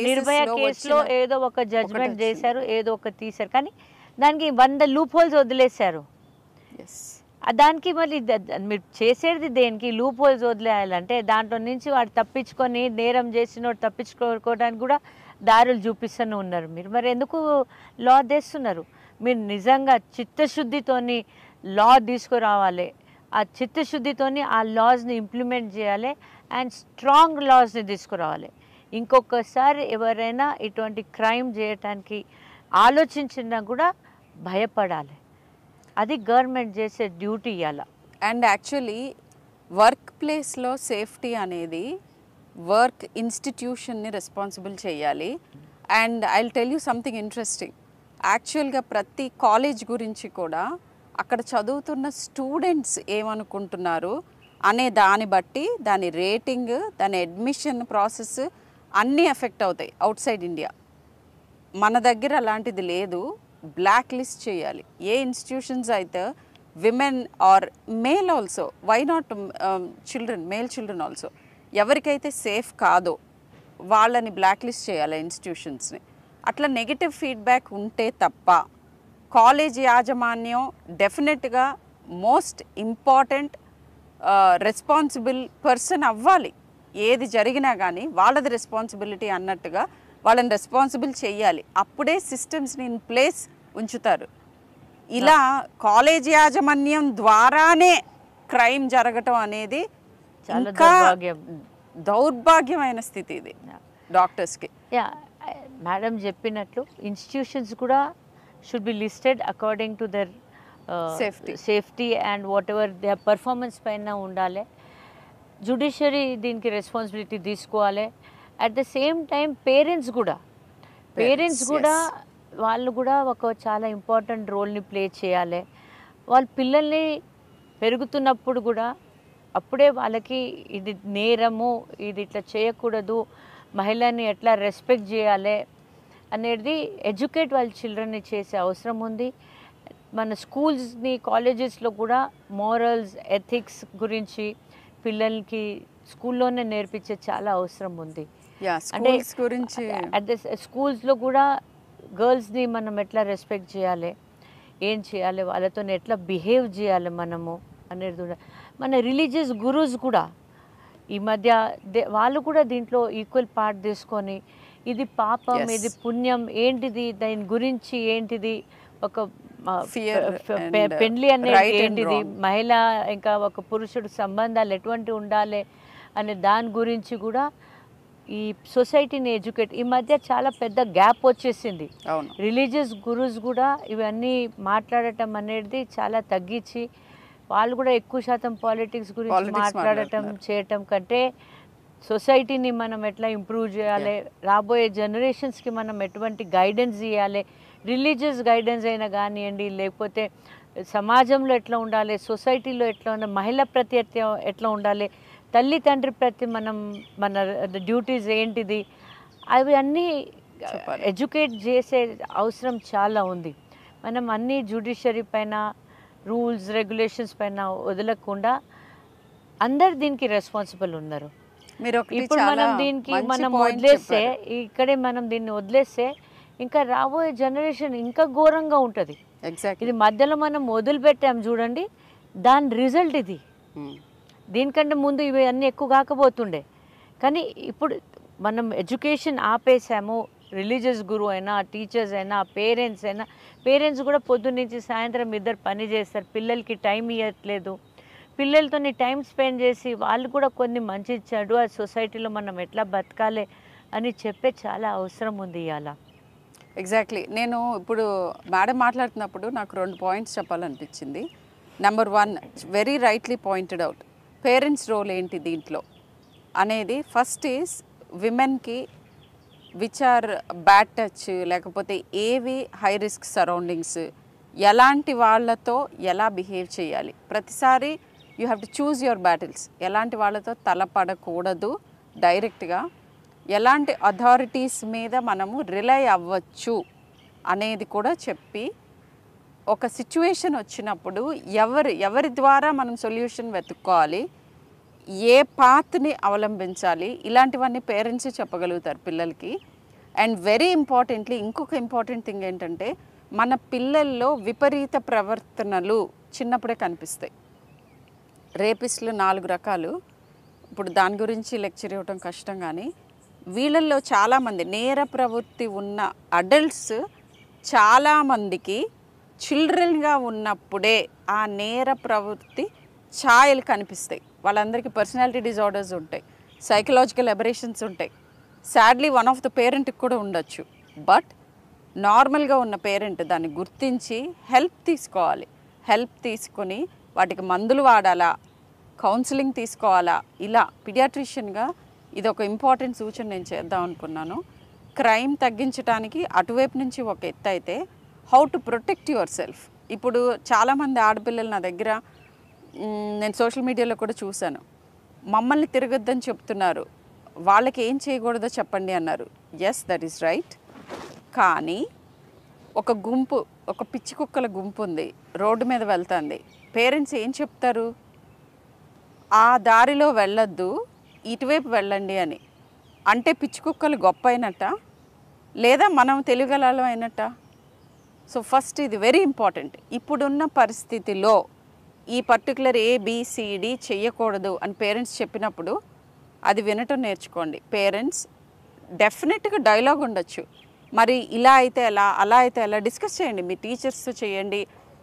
నిర్భయ కేసులో ఏదో ఒక జడ్జ్మెంట్ చేశారు, ఏదో ఒక తీశారు, కానీ దానికి 100 లూప్ హోల్స్ వదిలేశారు. దానికి మళ్ళీ మీరు చేసేది దేనికి? లూప్ హోల్స్ వదిలేయాలంటే దాంట్లో నుంచి వాడు తప్పించుకొని, నేరం చేసినోడు తప్పించుకోవడానికి కూడా దారులు చూపిస్తూనే ఉన్నారు. మీరు మరి ఎందుకు లా తెస్తున్నారు? మీరు నిజంగా చిత్తశుద్ధితోని లా తీసుకురావాలి, ఆ చిత్తశుద్ధితోని ఆ లాస్ని ఇంప్లిమెంట్ చేయాలి అండ్ స్ట్రాంగ్ లాస్ని తీసుకురావాలి. ఇంకొకసారి ఎవరైనా ఇటువంటి క్రైమ్ చేయటానికి ఆలోచించినా కూడా భయపడాలి. అది గవర్నమెంట్ చేసే డ్యూటీ ఇవ్వాలి. అండ్ యాక్చువల్లీ వర్క్ ప్లేస్లో సేఫ్టీ అనేది వర్క్ ఇన్స్టిట్యూషన్ని రెస్పాన్సిబుల్ చేయాలి. And I will tell you something interesting. యాక్చువల్గా ప్రతి కాలేజ్ గురించి కూడా అక్కడ చదువుతున్న స్టూడెంట్స్ ఏమనుకుంటున్నారు అనే దాన్ని బట్టి దాని రేటింగ్, దాని అడ్మిషన్ ప్రాసెస్ అన్నీ ఎఫెక్ట్ అవుతాయి అవుట్ సైడ్ ఇండియా. మన దగ్గర అలాంటిది లేదు. బ్లాక్ లిస్ట్ చేయాలి. ఏ ఇన్స్టిట్యూషన్స్ అయితే women or male also, why not children, male children also, ఎవరికైతే సేఫ్ కాదో వాళ్ళని బ్లాక్ లిస్ట్ చేయాలి ఇన్స్టిట్యూషన్స్ని. అట్లా నెగిటివ్ ఫీడ్బ్యాక్ ఉంటే తప్ప కాలేజ్ యాజమాన్యం డెఫినెట్గా మోస్ట్ ఇంపార్టెంట్ రెస్పాన్సిబుల్ పర్సన్ అవ్వాలి. ఏది జరిగినా కానీ వాళ్ళది రెస్పాన్సిబిలిటీ అన్నట్టుగా వాళ్ళని రెస్పాన్సిబుల్ చేయాలి. అప్పుడే సిస్టమ్స్ని ఇన్ ప్లేస్ ఉంచుతారు. ఇలా కాలేజ్ యాజమాన్యం ద్వారానే క్రైమ్ జరగటం అనేది ఇంకా దౌర్భాగ్యమైన స్థితి. ఇది డాక్టర్స్కి. మేడం చెప్పినట్లు ఇన్స్టిట్యూషన్స్ కూడా should be listed according to their safety and what ever they performance పైన ఉండాలి. జ్యుడిషియరీ దీనికి రెస్పాన్సిబిలిటీ తీసుకోవాలి. At the same time parents కూడా వాళ్ళు కూడా ఒక చాలా ఇంపార్టెంట్ రోల్ని ప్లే చేయాలి. వాళ్ళ పిల్లల్ని పెరుగుతున్నప్పుడు కూడా అప్పుడే వాళ్ళకి ఇది నేరము, ఇది ఇట్లా చేయకూడదు, మహిళని ఎట్లా రెస్పెక్ట్ చేయాలి అనేది ఎడ్యుకేట్ వాళ్ళ చిల్డ్రన్ని చేసే అవసరం ఉంది. మన స్కూల్స్ని కాలేజెస్లో కూడా మోరల్స్ ఎథిక్స్ గురించి పిల్లలకి స్కూల్లోనే నేర్పించే చాలా అవసరం ఉంది. అంటే గురించి అట్ ద స్కూల్స్లో కూడా గర్ల్స్ని మనం ఎట్లా రెస్పెక్ట్ చేయాలి, ఏం చేయాలి, వాళ్ళతో ఎట్లా బిహేవ్ చేయాలి మనము అనేది కూడా. మన రిలీజియస్ గురూస్ కూడా ఈ మధ్య వాళ్ళు కూడా దీంట్లో ఈక్వల్ పార్ట్ తీసుకొని ఇది పాపం, ఇది పుణ్యం, ఏంటిది, దాని గురించి ఏంటిది, ఒక పెండ్లి అనేది ఏంటిది, మహిళ ఇంకా ఒక పురుషుడు సంబంధాలు ఎటువంటి ఉండాలి అనే దాని గురించి కూడా ఈ సొసైటీని ఎడ్యుకేట్. ఈ మధ్య చాలా పెద్ద గ్యాప్ వచ్చేసింది. రిలీజియస్ గురూస్ కూడా ఇవన్నీ మాట్లాడటం అనేది చాలా తగ్గించి వాళ్ళు కూడా ఎక్కువ శాతం పాలిటిక్స్ గురించి మాట్లాడటం చేయటం కంటే సొసైటీని మనం ఎట్లా ఇంప్రూవ్ చేయాలి, రాబోయే జనరేషన్స్కి మనం ఎటువంటి గైడెన్స్ ఇవ్వాలి, రిలీజియస్ గైడెన్స్ అయినా కానివ్వండి, లేకపోతే సమాజంలో ఎట్లా ఉండాలి, సొసైటీలో ఎట్లా ఉండాలి, మహిళ ప్రతి ఎట్లా ఉండాలి, తల్లి తండ్రి ప్రతి మన డ్యూటీస్ ఏంటిది, అవి అన్నీ ఎడ్యుకేట్ చేసే అవసరం చాలా ఉంది. మనం అన్నీ జ్యుడిషియరీ పైన, రూల్స్ రెగ్యులేషన్స్ పైన వదలకుండా అందరు దీనికి రెస్పాన్సిబుల్ ఉన్నారు. ఇప్పుడు మనం దీనికి మనం వదిలేస్తే, ఇక్కడే మనం దీన్ని వదిలేస్తే ఇంకా రాబోయే జనరేషన్ ఇంకా ఘోరంగా ఉంటుంది. ఇది మధ్యలో మనం వదిలిపెట్టాం చూడండి, దాని రిజల్ట్ ఇది. దీనికంటే ముందు ఇవి అన్నీ ఎక్కువ కాకపోతుండే, కానీ ఇప్పుడు మనం ఎడ్యుకేషన్ ఆపేసాము. రిలీజియస్ గురువు అయినా, టీచర్స్ అయినా, పేరెంట్స్ కూడా పొద్దున్నుంచి సాయంత్రం ఇద్దరు పని చేస్తారు, పిల్లలకి టైం ఇవ్వట్లేదు. పిల్లలతో టైం స్పెండ్ చేసి వాళ్ళు కూడా కొన్ని మంచి చెడు ఆ సొసైటీలో మనం ఎట్లా బతకాలి అని చెప్పే చాలా అవసరం ఉంది ఇవాళ. ఎగ్జాక్ట్లీ. నేను ఇప్పుడు మేడం మాట్లాడుతున్నప్పుడు నాకు 2 పాయింట్స్ చెప్పాలనిపించింది. Number 1, very rightly pointed out, parents role ఏంటి దీంట్లో అనేది. ఫస్ట్ ఈజ్ విమెన్కి విచ్ ఆర్ బ్యాడ్ టచ్, లేకపోతే ఏవి హై రిస్క్ సరౌండింగ్స్, ఎలాంటి వాళ్ళతో ఎలా బిహేవ్ చేయాలి. ప్రతిసారి you have to choose your battles. ఎలాంటి వాళ్ళతో తలపడకూడదు డైరెక్ట్గా, ఎలాంటి అథారిటీస్ మీద మనము రిలై అవ్వచ్చు అనేది కూడా చెప్పి, ఒక సిచ్యువేషన్ వచ్చినప్పుడు ఎవరి ద్వారా మనం సొల్యూషన్ వెతుక్కోవాలి, ఏ పాత్ని అవలంబించాలి, ఇలాంటివన్నీ పేరెంట్స్ చెప్పగలుగుతారు పిల్లలకి. అండ్ వెరీ ఇంపార్టెంట్లీ ఇంకొక ఇంపార్టెంట్ థింగ్ ఏంటంటే, మన పిల్లల్లో విపరీత ప్రవర్తనలు చిన్నప్పుడే కనిపిస్తాయి. రేపిస్టులు 4 రకాలు, ఇప్పుడు దాని గురించి లెక్చర్ ఇవ్వటం కష్టం, కానీ వీళ్ళల్లో చాలామంది నేర ప్రవృత్తి ఉన్న అడల్ట్స్ చాలామందికి చిల్డ్రన్గా ఉన్నప్పుడే ఆ నేర ప్రవృత్తి ఛాయలు కనిపిస్తాయి. వాళ్ళందరికీ పర్సనాలిటీ డిజార్డర్స్ ఉంటాయి, సైకలాజికల్ అబరేషన్స్ ఉంటాయి. సాడ్లీ వన్ ఆఫ్ ద పేరెంట్కి కూడా ఉండొచ్చు. బట్ నార్మల్గా ఉన్న పేరెంట్ దాన్ని గుర్తించి హెల్ప్ తీసుకోవాలి. హెల్ప్ తీసుకొని వాటికి మందులు వాడాలా, కౌన్సిలింగ్ తీసుకోవాలా, ఇలా పీడియాట్రిషియన్గా ఇది ఒక ఇంపార్టెంట్ సూచన నేను చేద్దాం అనుకున్నాను. క్రైమ్ తగ్గించడానికి అటువైపు నుంచి ఒక ఎత్తు అయితే, how to protect your self. ఇప్పుడు చాలామంది ఆడపిల్లలు నా దగ్గర, నేను సోషల్ మీడియాలో కూడా చూశాను, మమ్మల్ని తిరగొద్దని చెప్తున్నారు, వాళ్ళకి ఏం చేయకూడదో చెప్పండి అన్నారు. Yes, that is right. కానీ ఒక గుంపు, ఒక పిచ్చి కుక్కల గుంపు ఉంది, రోడ్డు మీద వెళ్తుంది, పేరెంట్స్ ఏం చెప్తారు? ఆ దారిలో వెళ్ళొద్దు, ఇటువైపు వెళ్ళండి అని. అంటే పిచ్చి కుక్కలు గొప్ప అయినట్ట, లేదా మనం తెలుగలలో అయినట్ట? సో ఫస్ట్ ఇది వెరీ ఇంపార్టెంట్. ఇప్పుడున్న పరిస్థితిలో ఈ పర్టికులర్ ABCD చెయ్యకూడదు అని పేరెంట్స్ చెప్పినప్పుడు అది వినటం నేర్చుకోండి. పేరెంట్స్ డెఫినెట్గా డైలాగ్ ఉండొచ్చు, మరి ఇలా అయితే ఎలా, అలా అయితే ఎలా, డిస్కస్ చేయండి. మీ టీచర్స్తో చేయండి,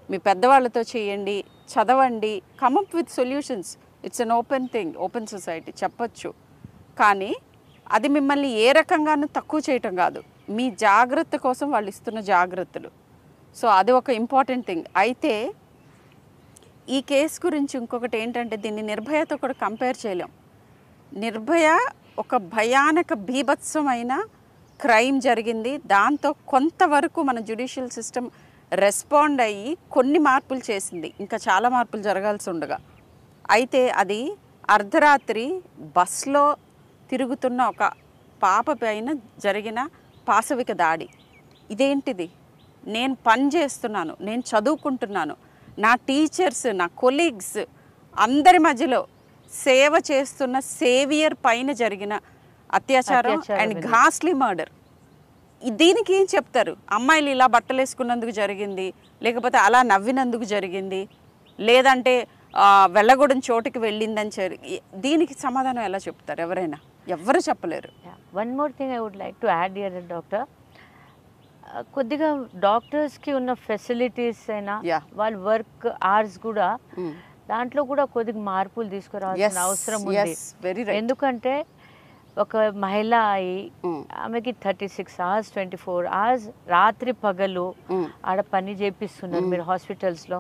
మీ పెద్దవాళ్ళతో చేయండి, చదవండి, come up with solutions. It's an open thing, open society, చెప్పచ్చు. కానీ అది మిమ్మల్ని ఏ రకంగానూ తక్కువ చేయటం కాదు, మీ జాగ్రత్త కోసం వాళ్ళు ఇస్తున్న జాగ్రత్తలు. సో అది ఒక ఇంపార్టెంట్ థింగ్. అయితే ఈ కేసు గురించి ఇంకొకటి ఏంటంటే, దీన్ని నిర్భయతో కూడా కంపేర్ చేయలేం. నిర్భయ ఒక భయానక బీభత్సమైన క్రైమ్ జరిగింది, దాంతో కొంతవరకు మన జ్యుడిషియల్ సిస్టమ్ రెస్పాండ్ అయ్యి కొన్ని మార్పులు చేసింది, ఇంకా చాలా మార్పులు జరగాల్సి ఉండగా. అయితే అది అర్ధరాత్రి బస్లో తిరుగుతున్న ఒక పాప పైన జరిగిన పాశవిక దాడి. ఇదేంటిది? నేను పని చేస్తున్నాను, నేను చదువుకుంటున్నాను, నా టీచర్స్, నా కొలీగ్స్ అందరి మధ్యలో సేవ చేస్తున్న సేవియర్ పైన జరిగిన అత్యాచారం అండ్ ఘాస్లీ మర్డర్. దీనికి ఏం చెప్తారు? అమ్మాయిలు ఇలా బట్టలు వేసుకున్నందుకు జరిగింది, లేకపోతే అలా నవ్వినందుకు జరిగింది, లేదంటే వెళ్ళగూడని చోటుకి వెళ్ళిందని దీనికి సమాధానం ఎలా చెప్తారు? ఎవరైనా ఎవరు చెప్పలేరు. One more thing I would like to add here doctor, కొద్దిగా డాక్టర్స్కి ఉన్న ఫెసిలిటీస్ అయినా వాళ్ళ వర్క్ అవర్స్ కూడా దాంట్లో కూడా కొద్దిగా మార్పులు తీసుకురావాల్సిన అవసరం ఉంది. ఎందుకంటే ఒక మహిళ అయి ఆమెకి 36 hours 24 hours రాత్రి పగలు ఆడ పని చేపిస్తున్నారు మీరు హాస్పిటల్స్లో.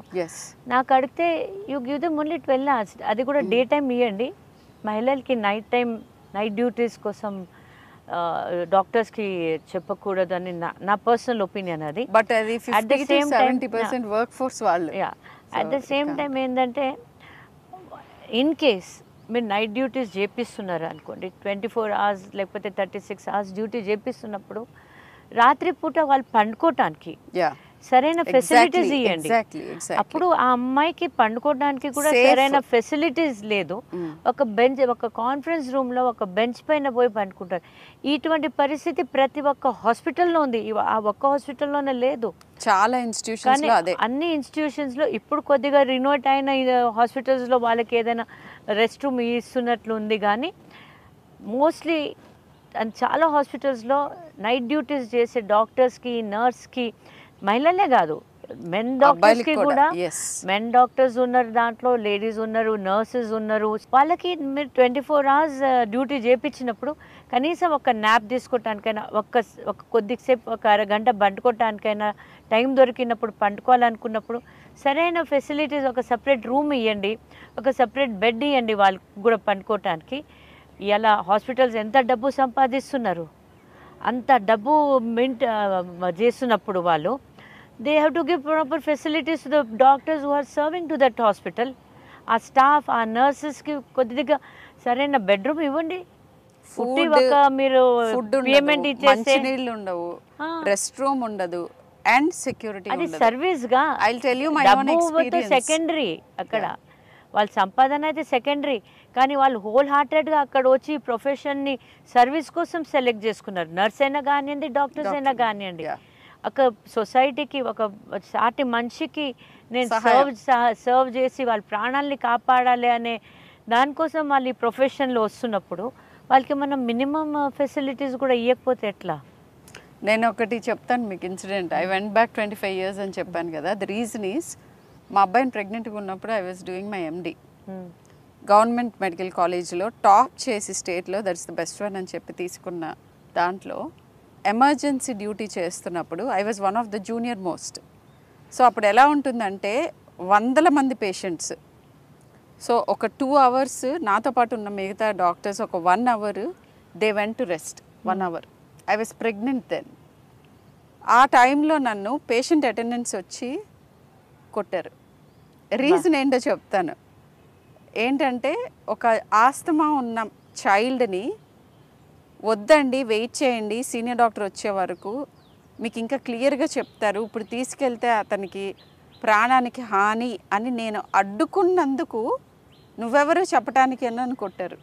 నాకు అడిగితే you give them only 12 hours, అది కూడా డే టైం ఇవ్వండి. మహిళలకి నైట్ డ్యూటీస్ కోసం డాక్టర్స్కి చెప్పకూడదు అని నా పర్సనల్ ఒపీనియన్. అది బట్ అది 50-70% వర్క్ ఫోర్స్ వాళ్ళు. అట్ ద సేమ్ టైం ఏంటంటే ఇన్ కేస్ మీరు నైట్ డ్యూటీస్ చేపిస్తున్నారు అనుకోండి, 24 hours లేకపోతే 36 hours డ్యూటీ చేపిస్తున్నప్పుడు రాత్రిపూట వాళ్ళు పండుకోవటానికి సరైన ఫెసిలిటీస్ ఇవ్వండి. అప్పుడు ఆ అమ్మాయికి పండుకోవడానికి కూడా సరైన ఫెసిలిటీస్ లేదు. ఒక కాన్ఫరెన్స్ రూమ్లో ఒక బెంచ్ పైన పోయి పండుకుంటారు. ఇటువంటి పరిస్థితి ప్రతి ఒక్క హాస్పిటల్లో ఉంది. ఆ ఒక్క హాస్పిటల్లోనే లేదు, చాలా ఇన్స్టిట్యూషన్స్ లో అదే. అన్ని ఇన్స్టిట్యూషన్స్లో ఇప్పుడు కొద్దిగా రినోట్ అయిన హాస్పిటల్స్లో వాళ్ళకి ఏదైనా రెస్ట్ రూమ్ ఇస్తున్నట్లు ఉంది, కానీ మోస్ట్లీ చాలా హాస్పిటల్స్లో నైట్ డ్యూటీస్ చేసే డాక్టర్స్కి, నర్స్కి, మహిళలే కాదు మెన్ డాక్టర్స్కి కూడా, మెన్ డాక్టర్స్ ఉన్నారు దాంట్లో, లేడీస్ ఉన్నారు, నర్సెస్ ఉన్నారు. వాళ్ళకి మీరు 24 hours డ్యూటీ చేయించినప్పుడు కనీసం ఒక న్యాప్ తీసుకోవటానికైనా, ఒక కొద్దిసేపు ఒక అరగంట పండుకోవటానికైనా టైం దొరికినప్పుడు, పండుకోవాలనుకున్నప్పుడు సరైన ఫెసిలిటీస్, ఒక సపరేట్ రూమ్ ఇవ్వండి, ఒక సపరేట్ బెడ్ ఇవ్వండి వాళ్ళకి కూడా పండుకోవటానికి. ఇలా హాస్పిటల్స్ ఎంత డబ్బు సంపాదిస్తున్నారు, అంత డబ్బు చేస్తున్నప్పుడు వాళ్ళు they have to give proper facilities to the doctors who are serving to that hospital. ఆ స్టాఫ్, ఆ నర్సెస్కి కొద్దిగా సరైన బెడ్రూమ్ ఇవ్వండి. మీరు పేమెంట్ ఇచ్చేస్తే ఉండవు, రెస్ట్ రూమ్ ఉండదు, అండ్ సెక్యూరిటీ. అది సర్వీస్ గా. I will tell you my own experience. Secondary అక్కడ వాళ్ళ సంపాదన అయితే సెకండరీ, కానీ వాళ్ళు హోల్ హార్టెడ్గా అక్కడ వచ్చి ప్రొఫెషన్ని సర్వీస్ కోసం సెలెక్ట్ చేసుకున్నారు. నర్స్ అయినా కానివ్వండి, డాక్టర్స్ అయినా కానివ్వండి. ఒక సొసైటీకి, ఒక సాటి మనిషికి నేను సర్వ్ చేసి వాళ్ళ ప్రాణాలని కాపాడాలి అనే దానికోసం వాళ్ళు ఈ ప్రొఫెషన్లో వస్తున్నప్పుడు వాళ్ళకి మనం మినిమం ఫెసిలిటీస్ కూడా ఇవ్వకపోతే ఎట్లా? నేను ఒకటి చెప్తాను మీకు incident. I went back 25 years అని చెప్పాను కదా. ద రీజన్ ఈస్, మా అబ్బాయిని ప్రెగ్నెంట్గా ఉన్నప్పుడు I was doing my MD government medical కాలేజ్లో, టాప్ చేసి స్టేట్లో దట్స్ ద బెస్ట్ వన్ అని చెప్పి తీసుకున్న దాంట్లో ఎమర్జెన్సీ డ్యూటీ చేస్తున్నప్పుడు I was one of the junior most. So అప్పుడు ఎలా ఉంటుందంటే 100 మంది పేషెంట్స్. సో ఒక 2 hours నాతో పాటు ఉన్న మిగతా డాక్టర్స్ ఒక 1 hour they went to rest. 1 hour I was pregnant then. ఆ టైంలో నన్ను పేషెంట్ అటెండెన్స్ వచ్చి కొట్టారు. రీజన్ ఏంటో చెప్తాను. ఏంటంటే ఒక ఆస్తమా ఉన్న చైల్డ్ని వద్దండి, వెయిట్ చేయండి, సీనియర్ డాక్టర్ వచ్చే వరకు మీకు ఇంకా క్లియర్గా చెప్తారు, ఇప్పుడు తీసుకెళ్తే అతనికి ప్రాణానికి హాని అని నేను అడ్డుకున్నందుకు నువ్వెవరు చెప్పడానికి నన్ను కొట్టారు.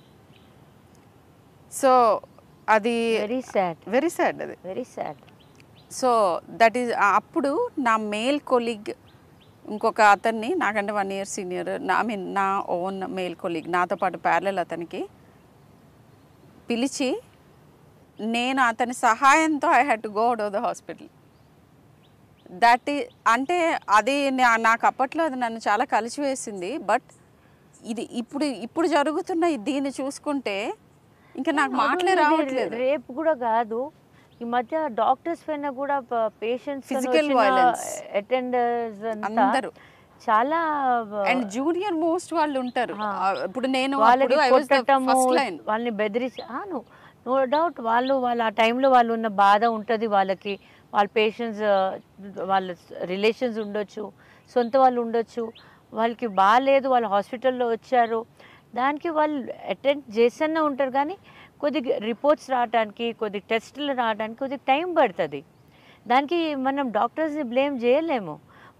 సో అది వెరీ సాడ్ అది very sad. So that is అప్పుడు నా మేల్ కొలీగ్ ఇంకొక అతన్ని, నాకంటే 1 year సీనియర్, నా ఓన్ మేల్ కొలీగ్, నాతో పాటు ప్యారలల్ అతనికి పిలిచి నేను అతని సహాయంతో I had to go out of the hospital. That ఈ అంటే అది నాకు అప్పట్లో అది నన్ను చాలా కలిసివేసింది. బట్ ఇది ఇప్పుడు జరుగుతున్న దీన్ని చూసుకుంటే ఇంకా నాకు మాటలే రావట్లేదు. రేపు కూడా కాదు, ఈ మధ్య డాక్టర్స్ పైన కూడా పేషెంట్స్, ఫిజికల్ వైలెన్స్, అటెండర్స్ అందరూ చాలా, అండ్ జూనియర్ మోస్ట్ వాళ్ళు ఉంటారు. ఇప్పుడు నేను వాళ్ళని బెదిరించి, నో డౌట్ వాళ్ళ ఆ టైంలో వాళ్ళు ఉన్న బాధ ఉంటుంది వాళ్ళకి, వాళ్ళ పేషెంట్స్ వాళ్ళ రిలేషన్స్ ఉండొచ్చు, సొంత వాళ్ళు ఉండొచ్చు, వాళ్ళకి బాగాలేదు, వాళ్ళు హాస్పిటల్లో వచ్చారు, దానికి వాళ్ళు అటెండ్ చేస్తూనే ఉంటారు. కానీ కొద్దిగా రిపోర్ట్స్ రావడానికి, కొద్ది టెస్టులు రావడానికి కొద్దిగా టైం పడుతుంది. దానికి మనం డాక్టర్స్ని బ్లేమ్ చేయలేము,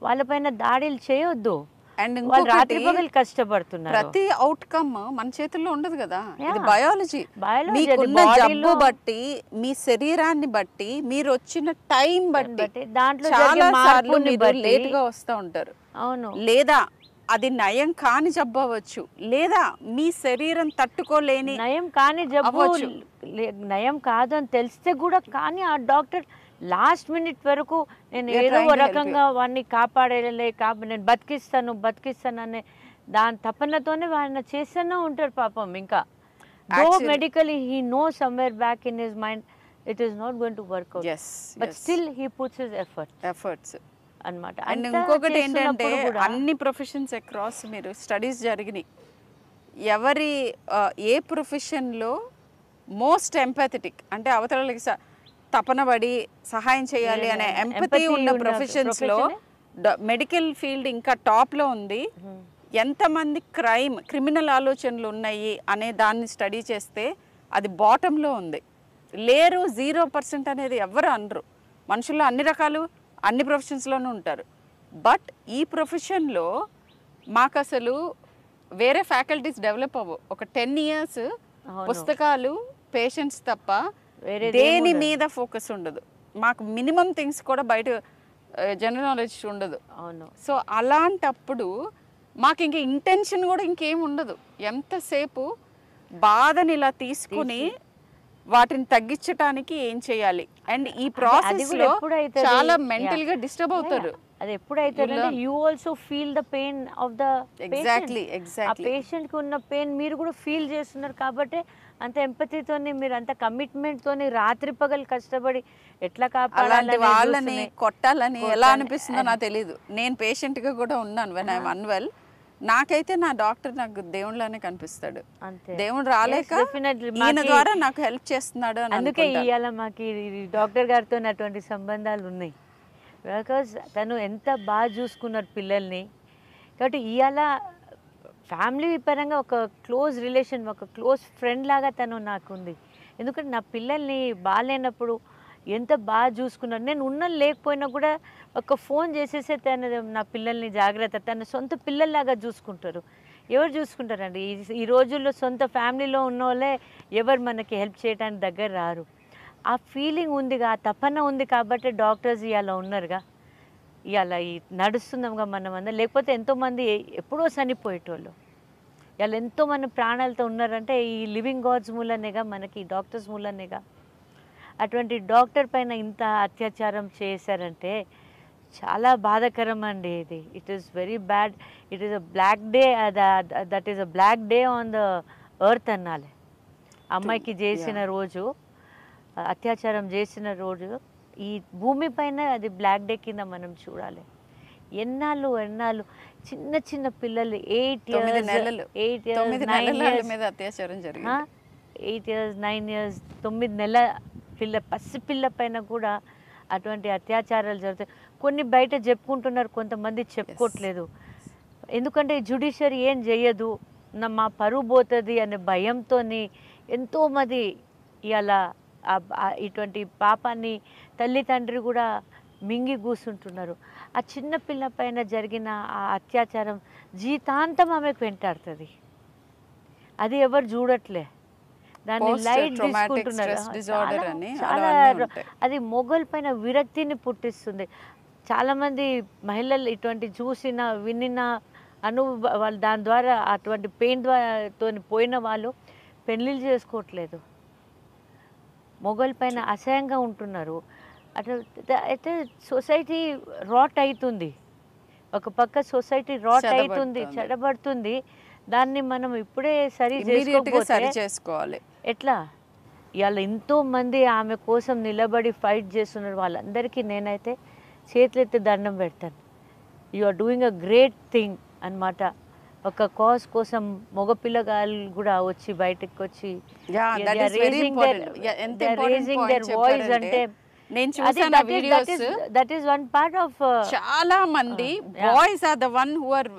వాళ్ళపైన దాడులు చేయొద్దు. అండ్ వాళ్ళు రాత్రి ఇంకొకటి, పగలు కష్టపడుతున్నారు. ప్రతి అవుట్కమ్ మన చేతుల్లో ఉండదు కదా, ఇది Yeah. బయాలజీ. Biology, మీకున్న అది జబ్బు bodyలో బట్టి, మీ శరీరాన్ని బట్టి, మీరు వచ్చిన టైం బట్టి దాంట్లో చాలా జరిగే సార్లు మార్పుని మీరు బట్టి. లేట్ గా వస్తూ ఉంటారు. అవును, లేదా అది నయం కాని జబ్బు అవ్వచ్చు, లేదా మీ శరీరం తట్టుకోలేని నయం కాని జబ్బు అవ్వచ్చు. నయం కాదు అని తెలిస్తే కూడా, కానీ ఆ డాక్టర్ లాస్ట్ మినిట్ వరకు నేను We are ఏదో trying ఒక to help రకంగా వాడిని కాపాడేలే, నేను బతికిస్తాను అనే దాని తపనతోనే ఆయన చేస్తూనే ఉంటారు పాపం. ఇంకా దో Actually- medically he no somewhere back in his mind it is not going to work out, but still he puts his efforts. అన్నమాట. అండ్ అంతా ఇంకొకటి ఏంటంటే, చేస్తున్నప్పుడు కూడా అన్ని ప్రొఫెషన్స్ అక్రాస్ మీరు స్టడీస్ జరిగినాయి, ఎవరి ఏ ప్రొఫెషన్లో మోస్ట్ ఎంపాథెటిక్ అంటే అవతలకి తపనబడి సహాయం చేయాలి అనే ఎంపతి ఉన్న ప్రొఫెషన్స్లో మెడికల్ ఫీల్డ్ ఇంకా టాప్లో ఉంది. ఎంతమంది క్రిమినల్ ఆలోచనలు ఉన్నాయి అనే దాన్ని స్టడీ చేస్తే అది బాటంలో ఉంది. లేరు, 0% అనేది ఎవరు అనరు. మనుషుల్లో అన్ని రకాలు అన్ని ప్రొఫెషన్స్లోనూ ఉంటారు. బట్ ఈ ప్రొఫెషన్లో మాకు అసలు వేరే ఫ్యాకల్టీస్ డెవలప్ అవ్వవు. ఒక 10 years పుస్తకాలు, పేషెంట్స్ తప్ప దేని మీద ఫోకస్ ఉండదు. మాకు మినిమం థింగ్స్ కూడా బయట జనరల్ నాలెడ్జ్ ఉండదు. అవును. సో అలాంటప్పుడు మాకు ఇంక ఇంటెన్షన్ కూడా ఇంకేం ఉండదు. ఎంతసేపు బాధని ఇలా తీసుకుని వాటిని తగ్గించడానికి ఏం చేయాలి. అండ్ ఈ ప్రాసెస్ లో చాలా మెంటల్ గా డిస్టర్బ్ అవుతారు. అది ఎప్పుడైతే you also feel the pain of the exactly ఆ పేషెంట్ కి ఉన్న పెయిన్ మీరు కూడా ఫీల్ చేస్తున్నారు. కాబట్టి అంత ఎంపతితోని, మీరు అంత కమిట్మెంట్ తోని రాత్రి పగలు కష్టపడి ఎట్లా అలాంటి కాపాడాలి, వాళ్ళని కొట్టాలని ఎలా అనిపిస్తుందో నాకు తెలియదు. నేను పేషెంట్ గా కూడా ఉన్నాను. వెన్ ఐఎమ్ అన్వెల్, నాకైతే నా డాక్టర్ నాకు దేవుళ్ళనే కనిపిస్తాడు. దేవుడు రాలేక ఈయన ద్వారా నాకు హెల్ప్ చేస్తున్నాడు అని. అందుకే ఇవాళ మాకు డాక్టర్ గారితో అటువంటి సంబంధాలు ఉన్నాయి. బికాజ్ తను ఎంత బాగా చూసుకున్నారు పిల్లల్ని. కాబట్టి ఇవాళ ఫ్యామిలీ పరంగా ఒక క్లోజ్ రిలేషన్, ఒక క్లోజ్ ఫ్రెండ్ లాగా తను నాకు ఉంది. ఎందుకంటే నా పిల్లల్ని బాగాలేనప్పుడు ఎంత బాగా చూసుకున్నారు. నేను లేకపోయినా కూడా ఒక ఫోన్ చేసేసే తను నా పిల్లల్ని జాగ్రత్త, తన సొంత పిల్లల్లాగా చూసుకుంటారు. ఎవరు చూసుకుంటారండి ఈ రోజుల్లో? సొంత ఫ్యామిలీలో ఉన్న వాళ్ళే ఎవరు మనకి హెల్ప్ చేయడానికి దగ్గర రారు. ఆ ఫీలింగ్ ఉందిగా, ఆ తపన ఉంది కాబట్టి డాక్టర్స్ ఇవాళ ఉన్నారుగా, ఇవాళ ఈ నడుస్తున్నాంగా మనం అందరం. లేకపోతే ఎంతోమంది ఎప్పుడో చనిపోయేటోళ్ళు ఇవాళ ఎంతోమంది ప్రాణాలతో ఉన్నారంటే ఈ లివింగ్ గాడ్స్ మూలనేగా, మనకి డాక్టర్స్ మూలనేగా. అటువంటి డాక్టర్ పైన ఇంత అత్యాచారం చేశారంటే చాలా బాధాకరం అండి ఇది. It is very bad. It is a black day, that is a black day on the earth అనాలి. అమ్మాయికి చేసిన రోజు, అత్యాచారం చేసిన రోజు ఈ భూమి పైన అది బ్లాక్ డే కింద మనం చూడాలి. ఎన్నాళ్ళు చిన్న చిన్న పిల్లలు 8 years 9 years 9 నెలల పసిపిల్ల పైన కూడా అటువంటి అత్యాచారాలు జరుగుతాయి. కొన్ని బయట చెప్పుకుంటున్నారు, కొంతమంది చెప్పుకోవట్లేదు. ఎందుకంటే జ్యుడిషియరీ ఏం చేయదు, మా పరువు పోతుంది అనే భయంతో ఎంతోమంది ఇవాళ ఇటువంటి పాపాన్ని తల్లి తండ్రి కూడా మింగి కూర్చుంటున్నారు. ఆ చిన్న పిల్ల పైన జరిగిన ఆ అత్యాచారం జీవితాంతం ఆమెకు వెంటాడుతుంది. అది ఎవరు చూడట్లే, దాన్ని లైట్ తీసుకుంటున్నారు. చాలా అది మొగల్ పైన విరక్తిని పుట్టిస్తుంది. చాలామంది మహిళలు ఇటువంటి చూసిన వినిన వాళ్ళు దాని ద్వారా అటువంటి పెయిన్ తో పోయిన వాళ్ళు పెళ్ళిళ్ళు చేసుకోవట్లేదు, మొగల్ పైన అసహ్యంగా ఉంటున్నారు. అట్లా అయితే సొసైటీ రాట్ అవుతుంది. ఒక పక్క సొసైటీ రాట్ అవుతుంది, చెడబడుతుంది. దాన్ని మనం ఇప్పుడే సరి చేసుకోవాలి. ఎట్లా? ఇవాళ ఎంతోమంది ఆమె కోసం నిలబడి ఫైట్ చేస్తున్నారు. వాళ్ళందరికీ నేనైతే చేతులెత్తి దండం పెడతాను. You are doing a great thing అన్నమాట. ఒక కాజ్ కోసం మగపిల్లగాళ్ళు కూడా బయటకు వచ్చి రేజింగ్ దేర్ వాయిస్. అంటే నేను చూసాను ఆ videos. That is one part of చాలా మంది boys are the one who are,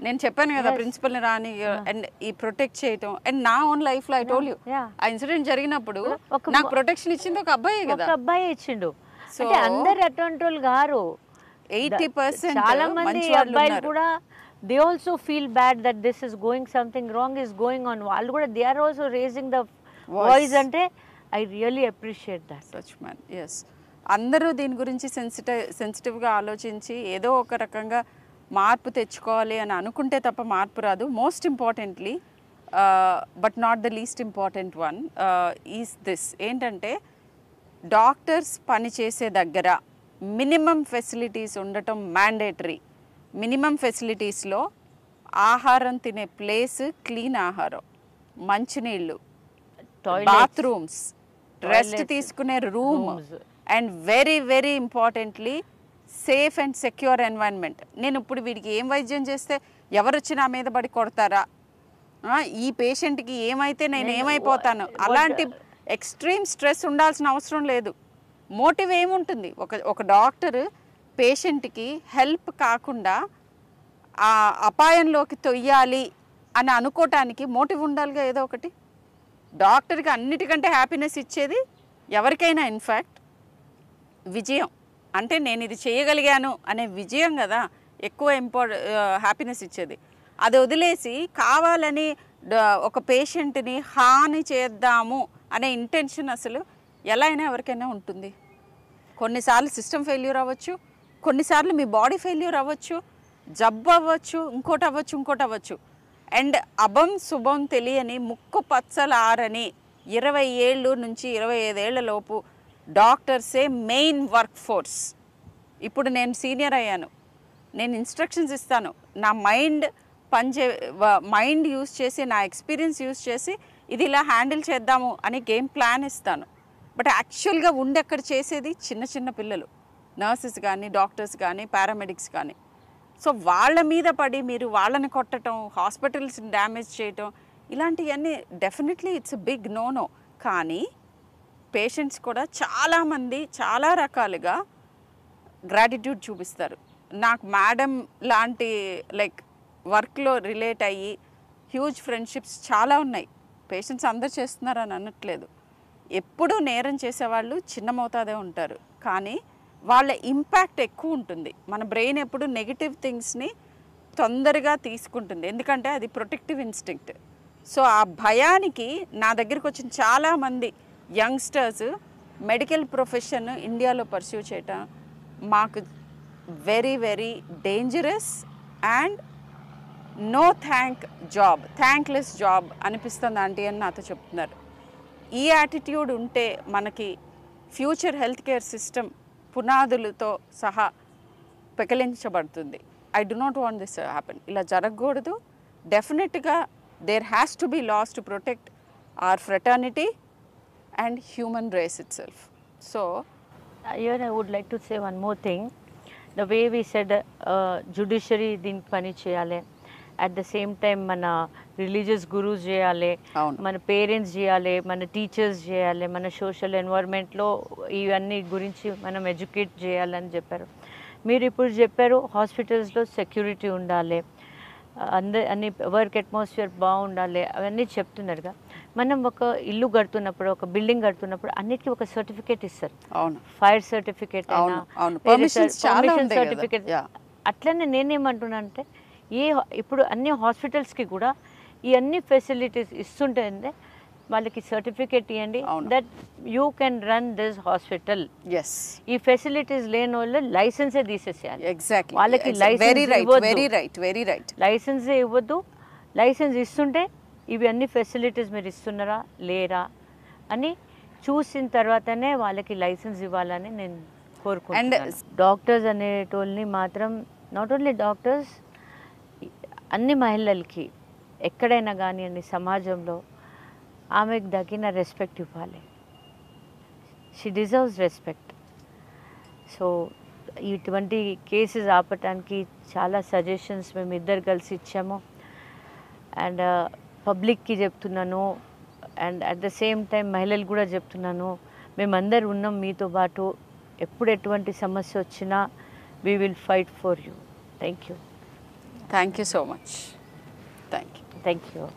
నేను చెప్పాను కదా ప్రిన్సిపల్ రాని అండ్ ఈ ప్రొటెక్ట్ చేయటం. అండ్ నా ఓన్ లైఫ్ లో ఐ టోల్ యూ, ఆ ఇన్సిడెంట్ జరిగినప్పుడు నాకు ప్రొటెక్షన్ ఇచ్చింది ఒక అబ్బాయి కదా, ఒక అబ్బాయి ఇచ్చిండు. అంటే అందరు అటువంటి వాళ్ళు గారు, 80% చాలా మంది అబ్బాయిలు కూడా they also feel bad that this is going, something wrong is going on. వాళ్ళు కూడా they are also raising the voice. అంటే I really appreciate that. Such man, yes. అందరూ దీని గురించి సెన్సిటివ్గా ఆలోచించి ఏదో ఒక రకంగా మార్పు తెచ్చుకోవాలి అని అనుకుంటే తప్ప మార్పు రాదు. Most importantly but not the least important one is this, ఏంటంటే డాక్టర్స్ పనిచేసే దగ్గర మినిమం ఫెసిలిటీస్ ఉండటం మ్యాండేటరీ. మినిమం ఫెసిలిటీస్లో ఆహారం తినే ప్లేస్, క్లీన్ ఆహారం, మంచినీళ్ళు, బాత్రూమ్స్, రెస్ట్ తీసుకునే room, and very very importantly safe and secure environment. నేను ఇప్పుడు వీడికి ఏం వైద్యం చేస్తే ఎవరు వచ్చి నా మీద పడి కొడతారా, ఈ పేషెంట్కి ఏమైతే నేను ఏమైపోతాను, అలాంటి ఎక్స్ట్రీమ్ స్ట్రెస్ ఉండాల్సిన అవసరం లేదు. మోటివ్ ఏముంటుంది? ఒక డాక్టర్ పేషెంట్కి హెల్ప్ కాకుండా ఆ అపాయంలోకి తొయ్యాలి అని అనుకోవటానికి మోటివ్ ఉండాలిగా ఏదో ఒకటి. డాక్టర్కి అన్నిటికంటే హ్యాపీనెస్ ఇచ్చేది ఎవరికైనా ఇన్ఫ్యాక్ట్ విజయం. అంటే నేను ఇది చేయగలిగాను అనే విజయం కదా ఎక్కువ హ్యాపీనెస్ ఇచ్చేది. అది వదిలేసి కావాలని ఒక పేషెంట్ని హాని చేద్దాము అనే ఇంటెన్షన్ అసలు ఎలా అయినా ఎవరికైనా ఉంటుంది. కొన్నిసార్లు సిస్టమ్ ఫెయిల్యూర్ అవ్వచ్చు, కొన్నిసార్లు మీ బాడీ ఫెయిల్యూర్ అవ్వచ్చు, జబ్బు అవ్వచ్చు, ఇంకోటి అవ్వచ్చు. అండ్ అభం శుభం తెలియని ముక్కు పచ్చలారని 20 ఏళ్ళు నుంచి 25 ఏళ్ల లోపు డాక్టర్సే మెయిన్ వర్క్ ఫోర్స్. ఇప్పుడు నేను సీనియర్ అయ్యాను, నేను ఇన్స్ట్రక్షన్స్ ఇస్తాను, నా మైండ్ యూస్ చేసి, నా ఎక్స్పీరియన్స్ యూస్ చేసి ఇది ఇలా హ్యాండిల్ చేద్దాము అని గేమ్ ప్లాన్ ఇస్తాను. బట్ యాక్చువల్గా ఉండి అక్కడ చేసేది చిన్న చిన్న పిల్లలు, నర్సెస్ కానీ, డాక్టర్స్ కానీ, పారామెడిక్స్ కానీ. సో వాళ్ళ మీద పడి మీరు వాళ్ళని కొట్టడం, హాస్పిటల్స్ని డ్యామేజ్ చేయటం, ఇలాంటివన్నీ డెఫినెట్లీ ఇట్స్ బిగ్ నో. కానీ పేషెంట్స్ కూడా చాలామంది చాలా రకాలుగా గ్రాటిట్యూడ్ చూపిస్తారు. నాకు మేడం లాంటి లైక్ వర్క్లో రిలేట్ అయ్యి హ్యూజ్ ఫ్రెండ్షిప్స్ చాలా ఉన్నాయి. పేషెంట్స్ అందరు చేస్తున్నారని అనట్లేదు. ఎప్పుడూ నేరం చేసేవాళ్ళు చిన్న మోతాదే ఉంటారు, కానీ వాళ్ళ ఇంపాక్ట్ ఎక్కువ ఉంటుంది. మన బ్రెయిన్ ఎప్పుడు నెగిటివ్ థింగ్స్ని తొందరగా తీసుకుంటుంది, ఎందుకంటే అది ప్రొటెక్టివ్ ఇన్స్టింక్ట్. సో ఆ భయానికి నా దగ్గరికి వచ్చిన చాలామంది యంగ్స్టర్స్ మెడికల్ ప్రొఫెషన్ ఇండియాలో పర్స్యూ చేయటం మాకు very very dangerous and no thankless job అనిపిస్తుంది ఆంటీ అని నాతో చెప్తున్నారు. ఈ యాటిట్యూడ్ ఉంటే మనకి ఫ్యూచర్ హెల్త్ కేర్ సిస్టమ్ పునాదులతో సహా పెకలించబడుతుంది. I do not want this happen. ఇలా జరగకూడదు. డెఫినెట్గా there has to be laws to protect our fraternity and human race itself. So here I would like to say one more thing. The way we said judiciary దీనికి పని చేయాలి, at the same time మన religious gurus చేయాలి, మన parents చేయాలి, మన teachers చేయాలి, మన సోషల్ ఎన్వైర్న్మెంట్లో ఇవన్నీ గురించి మనం ఎడ్యుకేట్ చేయాలని చెప్పారు. మీరు ఇప్పుడు చెప్పారు హాస్పిటల్స్లో సెక్యూరిటీ ఉండాలి, అన్ని వర్క్ అట్మాస్ఫియర్ బాగుండాలి, అవన్నీ చెప్తున్నారుగా. మనం ఒక ఇల్లు కడుతున్నప్పుడు, ఒక బిల్డింగ్ కడుతున్నప్పుడు అన్నిటికీ ఒక సర్టిఫికేట్ ఇస్తారు. ఫైర్ సర్టిఫికేట్ అయినా, పర్మిషన్ సర్టిఫికేట్. అట్లనే నేనేమంటున్నా అంటే ఇప్పుడు అన్ని హాస్పిటల్స్కి కూడా ఈ అన్ని ఫెసిలిటీస్ ఇస్తుంటే వాళ్ళకి సర్టిఫికేట్ ఇవ్వండి that you can run this hospital. ఈ ఫెసిలిటీస్ లేని వాళ్ళు లైసెన్సే తీసేసేయాలి. వాళ్ళకి లైసెన్సే ఇవ్వద్దు. లైసెన్స్ ఇస్తుంటే ఇవి అన్ని ఫెసిలిటీస్ మీరు ఇస్తున్నారా లేరా అని చూసిన తర్వాతనే వాళ్ళకి లైసెన్స్ ఇవ్వాలని నేను కోరుకుంటున్నాను. డాక్టర్స్ అనేటోళ్ళని మాత్రం, నాట్ ఓన్లీ డాక్టర్స్, అన్ని మహిళలకి ఎక్కడైనా కానివ్వండి సమాజంలో ఆమెకు తగిన రెస్పెక్ట్ ఇవ్వాలి. She deserves respect. సో ఇటువంటి కేసెస్ ఆపటానికి చాలా సజెషన్స్ మేము ఇద్దరు కలిసి ఇచ్చాము. అండ్ పబ్లిక్కి చెప్తున్నాను, and at the same time మహిళలు కూడా చెప్తున్నాను, మేమందరు ఉన్నాం మీతో పాటు. ఎప్పుడు ఎటువంటి సమస్య వచ్చినా we will fight for you. Thank you. Thank you so much. Thank you. Thank you.